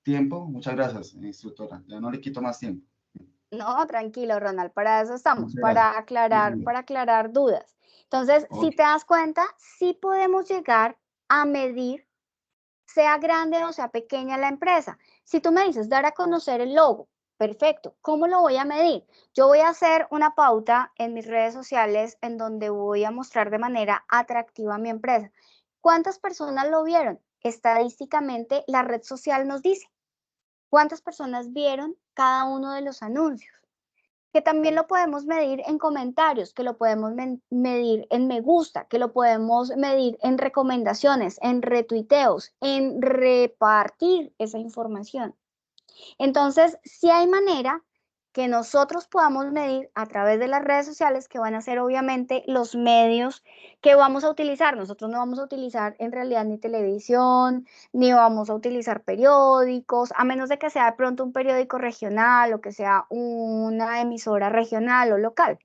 tiempo. Muchas gracias, instructora. Ya no le quito más tiempo. no, tranquilo, Ronald, para eso estamos, Muchas gracias. para aclarar dudas. Entonces, si Ok. te das cuenta, sí podemos llegar a medir, sea grande o sea pequeña la empresa. Si tú me dices dar a conocer el logo, perfecto. ¿Cómo lo voy a medir? Yo voy a hacer una pauta en mis redes sociales en donde voy a mostrar de manera atractiva a mi empresa. ¿Cuántas personas lo vieron? Estadísticamente, la red social nos dice cuántas personas vieron cada uno de los anuncios, que también lo podemos medir en comentarios, que lo podemos medir en me gusta, que lo podemos medir en recomendaciones, en retuiteos, en repartir esa información. Entonces, sí hay manera que nosotros podamos medir a través de las redes sociales, que van a ser obviamente los medios que vamos a utilizar. Nosotros no vamos a utilizar en realidad ni televisión, ni vamos a utilizar periódicos, a menos de que sea de pronto un periódico regional o que sea una emisora regional o local.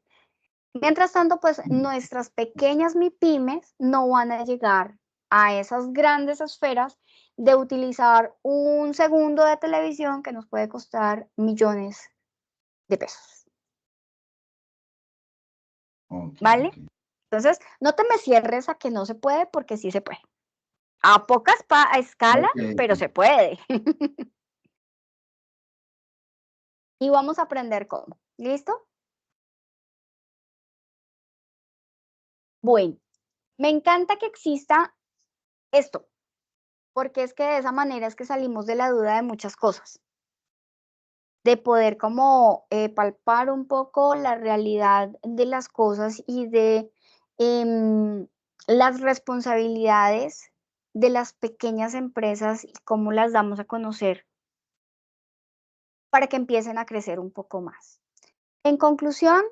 Mientras tanto, pues nuestras pequeñas MIPYMES no van a llegar a esas grandes esferas de utilizar un segundo de televisión que nos puede costar millones de pesos. ¿Vale? Entonces, no te me cierres a que no se puede, porque sí se puede. A poca escala, pero se puede. Y vamos a aprender cómo. ¿Listo? Bueno, me encanta que exista esto, porque es que de esa manera es que salimos de la duda de muchas cosas. De poder como palpar un poco la realidad de las cosas y de las responsabilidades de las pequeñas empresas y cómo las damos a conocer para que empiecen a crecer un poco más. En conclusión,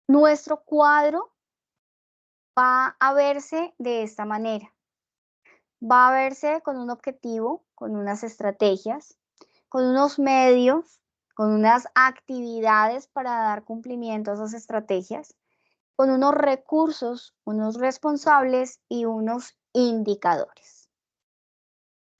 nuestro cuadro va a verse de esta manera. Va a verse con un objetivo, con unas estrategias, con unos medios, con unas actividades para dar cumplimiento a esas estrategias, con unos recursos, unos responsables y unos indicadores.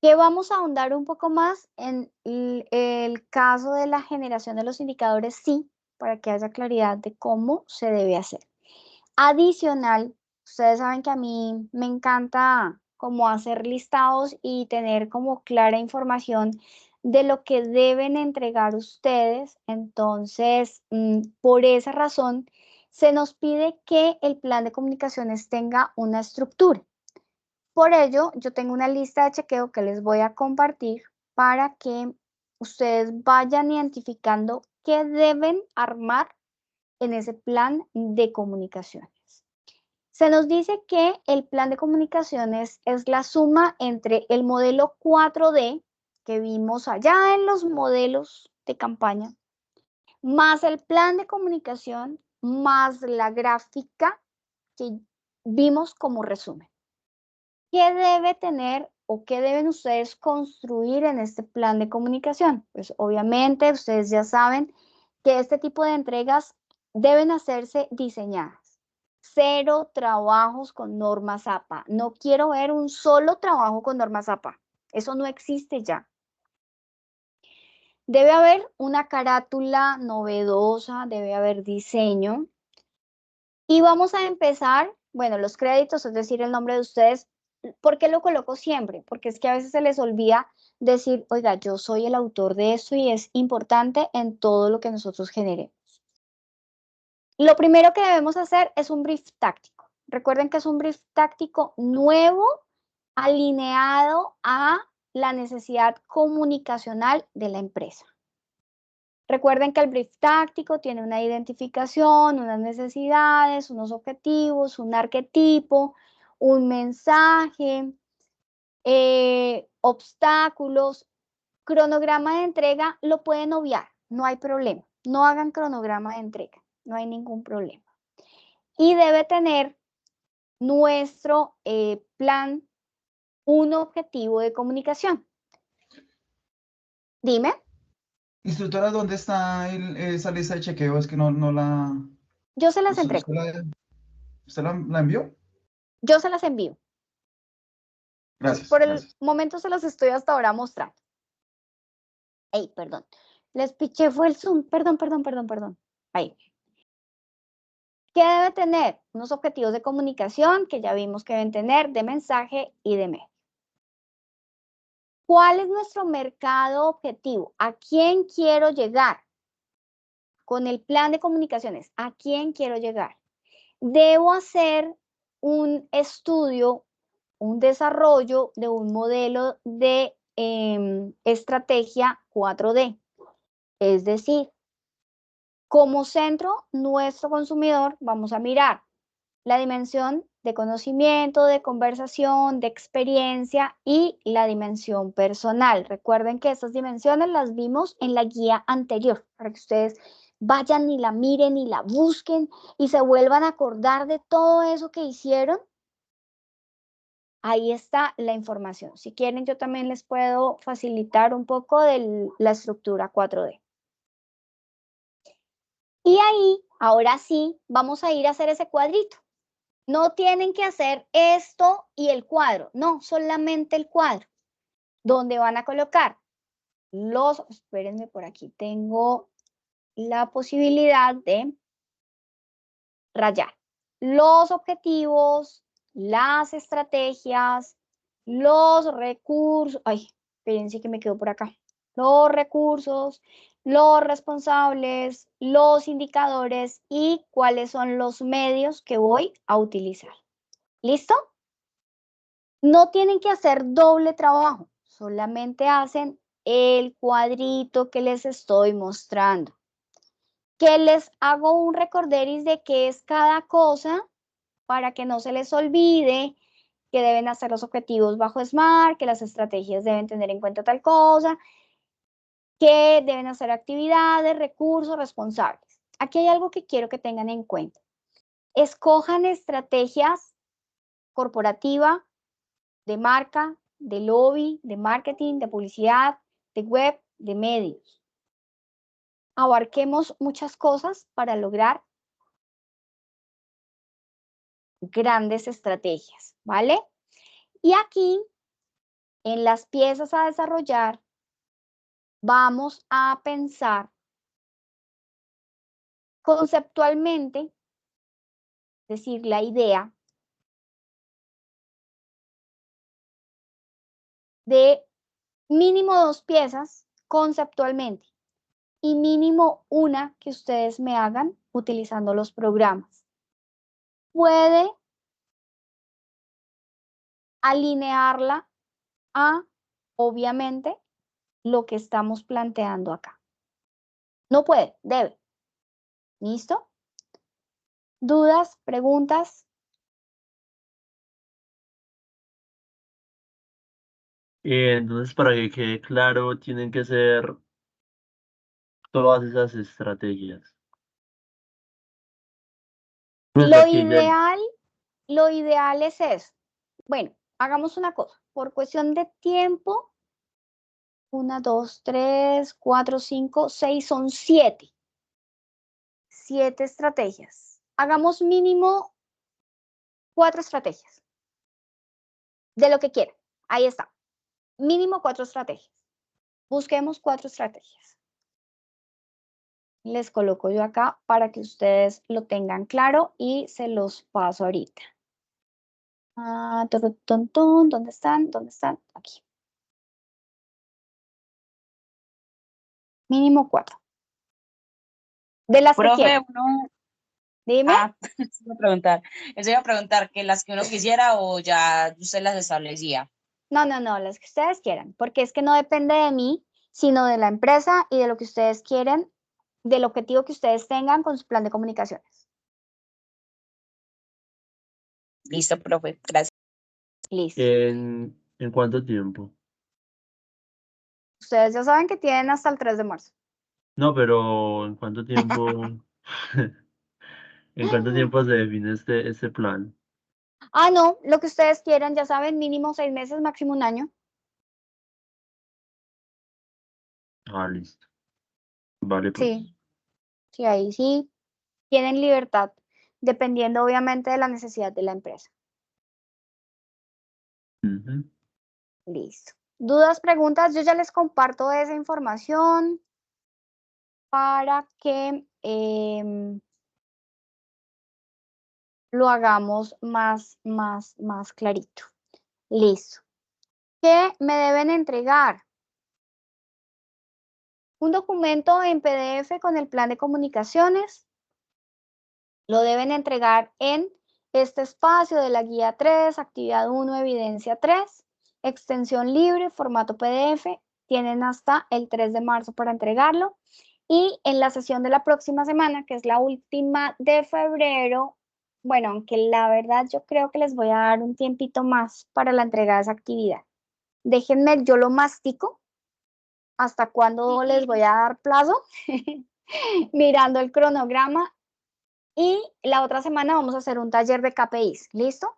Que vamos a ahondar un poco más en el caso de la generación de los indicadores, sí, para que haya claridad de cómo se debe hacer. Adicional, ustedes saben que a mí me encanta como hacer listados y tener como clara información de lo que deben entregar ustedes. Entonces, por esa razón, se nos pide que el plan de comunicaciones tenga una estructura. Por ello, yo tengo una lista de chequeo que les voy a compartir para que ustedes vayan identificando qué deben armar en ese plan de comunicaciones. Se nos dice que el plan de comunicaciones es la suma entre el modelo 4D que vimos allá en los modelos de campaña, más el plan de comunicación, más la gráfica que vimos como resumen. ¿Qué debe tener o qué deben ustedes construir en este plan de comunicación? Pues obviamente ustedes ya saben que este tipo de entregas deben hacerse diseñadas. 0 trabajos con normas APA. No quiero ver un solo trabajo con normas APA. Eso no existe ya. Debe haber una carátula novedosa, debe haber diseño. Y vamos a empezar, bueno, los créditos, es decir, el nombre de ustedes. ¿Por qué lo coloco siempre? Porque es que a veces se les olvida decir, oiga, yo soy el autor de esto y es importante en todo lo que nosotros generemos. Lo primero que debemos hacer es un brief táctico. Recuerden que es un brief táctico nuevo, alineado a la necesidad comunicacional de la empresa. Recuerden que el brief táctico tiene una identificación, unas necesidades, unos objetivos, un arquetipo, un mensaje, obstáculos, cronograma de entrega, lo pueden obviar, no hay problema. No hagan cronograma de entrega, no hay ningún problema. Y debe tener nuestro plan un objetivo de comunicación. Dime. Instructora, ¿dónde está esa lista de chequeo? Es que no la... Yo se las entrego. ¿Usted la envió? Yo se las envío. Gracias. Por el momento se los estoy hasta ahora mostrando. Ey, perdón. Les piché fue el Zoom. Perdón. Ahí. ¿Qué debe tener? Unos objetivos de comunicación que ya vimos que deben tener, de mensaje y de medio. ¿Cuál es nuestro mercado objetivo? ¿A quién quiero llegar? Con el plan de comunicaciones, ¿a quién quiero llegar? Debo hacer un estudio, un desarrollo de un modelo de estrategia 4D. Es decir, como centro, nuestro consumidor, vamos a mirar la dimensión de conocimiento, de conversación, de experiencia y la dimensión personal. Recuerden que estas dimensiones las vimos en la guía anterior, para que ustedes vayan y la miren y la busquen y se vuelvan a acordar de todo eso que hicieron. Ahí está la información. Si quieren, yo también les puedo facilitar un poco de la estructura 4D. Y ahí, ahora sí, vamos a ir a hacer ese cuadrito. No tienen que hacer esto y el cuadro, no, solamente el cuadro. ¿Dónde van a colocar? Espérenme, por aquí tengo la posibilidad de rayar los objetivos, las estrategias, los recursos, ay, espérense que me quedo por acá, los recursos, los responsables, los indicadores y cuáles son los medios que voy a utilizar. ¿Listo? No tienen que hacer doble trabajo, solamente hacen el cuadrito que les estoy mostrando. Que les hago un recorderis de qué es cada cosa para que no se les olvide que deben hacer los objetivos bajo SMART, que las estrategias deben tener en cuenta tal cosa, que deben hacer actividades, recursos, responsables. Aquí hay algo que quiero que tengan en cuenta. Escojan estrategias corporativa, de marca, de lobby, de marketing, de publicidad, de web, de medios. Abarquemos muchas cosas para lograr grandes estrategias, ¿vale? Y aquí, en las piezas a desarrollar, vamos a pensar conceptualmente, es decir, la idea de mínimo 2 piezas conceptualmente y mínimo una que ustedes me hagan utilizando los programas. Puede alinearla a, obviamente, lo que estamos planteando acá. No puede, debe. ¿Listo? ¿Dudas? ¿Preguntas? Entonces, para que quede claro, tienen que ser todas esas estrategias. Pues Lo aquí ya, ideal es eso. Bueno, hagamos una cosa. Por cuestión de tiempo, 1, 2, 3, 4, 5, 6, son 7. 7 estrategias. Hagamos mínimo 4 estrategias. De lo que quieran. Ahí está. Mínimo 4 estrategias. Busquemos 4 estrategias. Les coloco yo acá para que ustedes lo tengan claro y se los paso ahorita. ¿Dónde están? ¿Dónde están? Aquí. Mínimo 4. De las que Profe, quieran. uno, Dime. eso iba a preguntar que las que uno quisiera o ya usted las establecía. No, las que ustedes quieran, porque es que no depende de mí, sino de la empresa y de lo que ustedes quieren, del objetivo que ustedes tengan con su plan de comunicaciones. Listo, profe, gracias. Listo. ¿en cuánto tiempo? Ustedes ya saben que tienen hasta el 3 de marzo. No, pero ¿en cuánto tiempo, en cuánto tiempo se define este plan? Ah, no, lo que ustedes quieran, ya saben, mínimo 6 meses, máximo 1 año. Ah, listo. Vale, pues. Sí, ahí sí tienen libertad, dependiendo obviamente de la necesidad de la empresa. Ujú. Listo. ¿Dudas, preguntas? Yo ya les comparto esa información para que lo hagamos más clarito. Listo. ¿Qué me deben entregar? Un documento en PDF con el plan de comunicaciones. Lo deben entregar en este espacio de la guía 3, actividad 1, evidencia 3, extensión libre, formato PDF. Tienen hasta el 3 de marzo para entregarlo. Y en la sesión de la próxima semana, que es la última de febrero, Bueno, aunque la verdad yo creo que les voy a dar un tiempito más para la entrega de esa actividad. Déjenme, yo lo mastico. ¿Hasta cuándo les voy a dar plazo? Mirando el cronograma. Y la otra semana vamos a hacer un taller de KPIs. ¿Listo?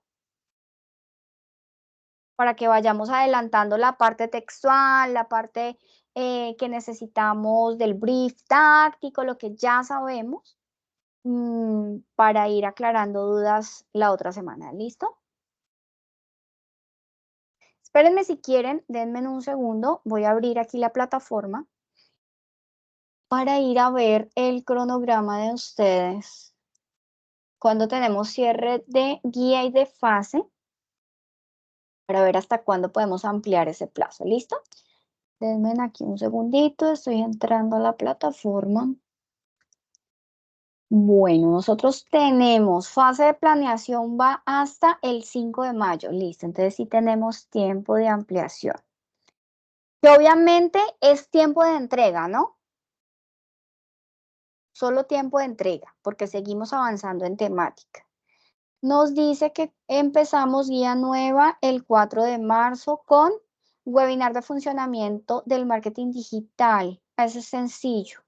Para que vayamos adelantando la parte textual, la parte que necesitamos del brief táctico, lo que ya sabemos, para ir aclarando dudas la otra semana. ¿Listo? Espérenme si quieren, denme un segundo. Voy a abrir aquí la plataforma para ir a ver el cronograma de ustedes. Cuando tenemos cierre de guía y de fase, para ver hasta cuándo podemos ampliar ese plazo. ¿Listo? Denme aquí un segundito, estoy entrando a la plataforma. Bueno, nosotros tenemos fase de planeación va hasta el 5 de mayo. Listo, entonces sí tenemos tiempo de ampliación. Que obviamente es tiempo de entrega, ¿no? Solo tiempo de entrega, porque seguimos avanzando en temática. Nos dice que empezamos guía nueva el 4 de marzo con webinar de funcionamiento del marketing digital. Eso es sencillo.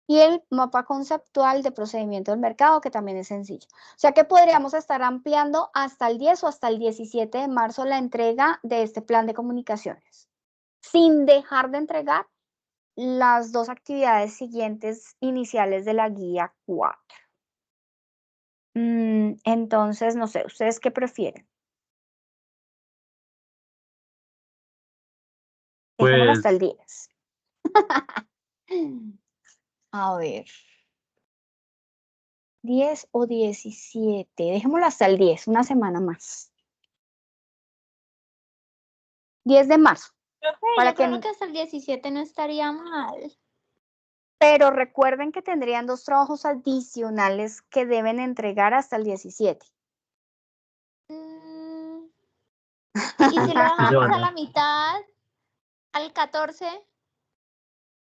Y el mapa conceptual de procedimiento del mercado, que también es sencillo. O sea que podríamos estar ampliando hasta el 10 o hasta el 17 de marzo la entrega de este plan de comunicaciones, sin dejar de entregar las dos actividades siguientes iniciales de la guía 4. Entonces, no sé, ¿ustedes qué prefieren? Dejémoslo hasta el Pues, 10. A ver. 10 o 17. Dejémoslo hasta el 10, una semana más. 10 de marzo. Yo creo que hasta el 17 no estaría mal. Pero recuerden que tendrían 2 trabajos adicionales que deben entregar hasta el 17. ¿Y si lo dejamos a la mitad, al 14?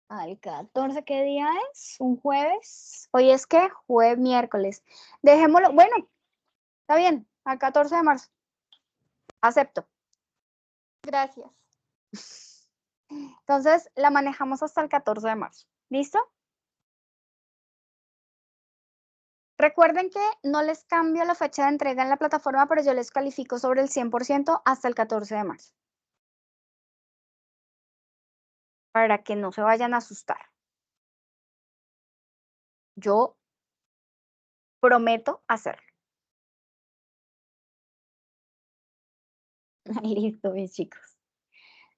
Al 14, ¿qué día es? ¿Un jueves? Hoy es ¿qué? Jueves, miércoles. Dejémoslo, bueno, está bien, al 14 de marzo. Acepto. Gracias. Entonces, la manejamos hasta el 14 de marzo. ¿Listo? Recuerden que no les cambio la fecha de entrega en la plataforma, pero yo les califico sobre el 100% hasta el 14 de marzo. Para que no se vayan a asustar. Yo prometo hacerlo. Listo, mis chicos.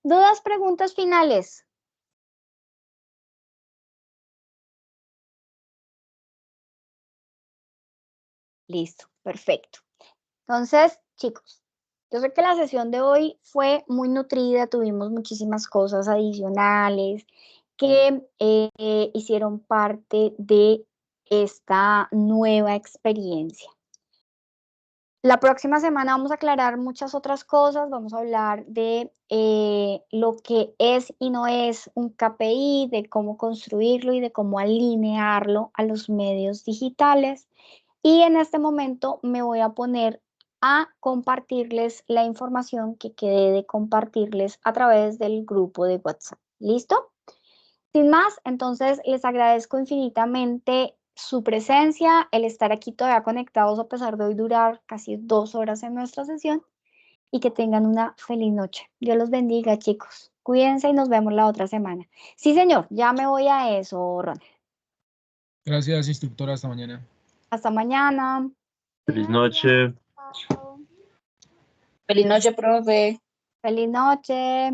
¿Dudas, preguntas finales? Listo, perfecto. Entonces, chicos, yo sé que la sesión de hoy fue muy nutrida, tuvimos muchísimas cosas adicionales que hicieron parte de esta nueva experiencia. La próxima semana vamos a aclarar muchas otras cosas, vamos a hablar de lo que es y no es un KPI, de cómo construirlo y de cómo alinearlo a los medios digitales. Y en este momento me voy a poner a compartirles la información que quedé de compartirles a través del grupo de WhatsApp. ¿Listo? Sin más, entonces les agradezco infinitamente su presencia, el estar aquí todavía conectados a pesar de hoy durar casi 2 horas en nuestra sesión y que tengan una feliz noche. Dios los bendiga, chicos. Cuídense y nos vemos la otra semana. Sí, señor, ya me voy a eso, Ron. Gracias, instructora. Hasta mañana. Hasta mañana. feliz noche. Chao. Feliz noche, profe. Feliz noche.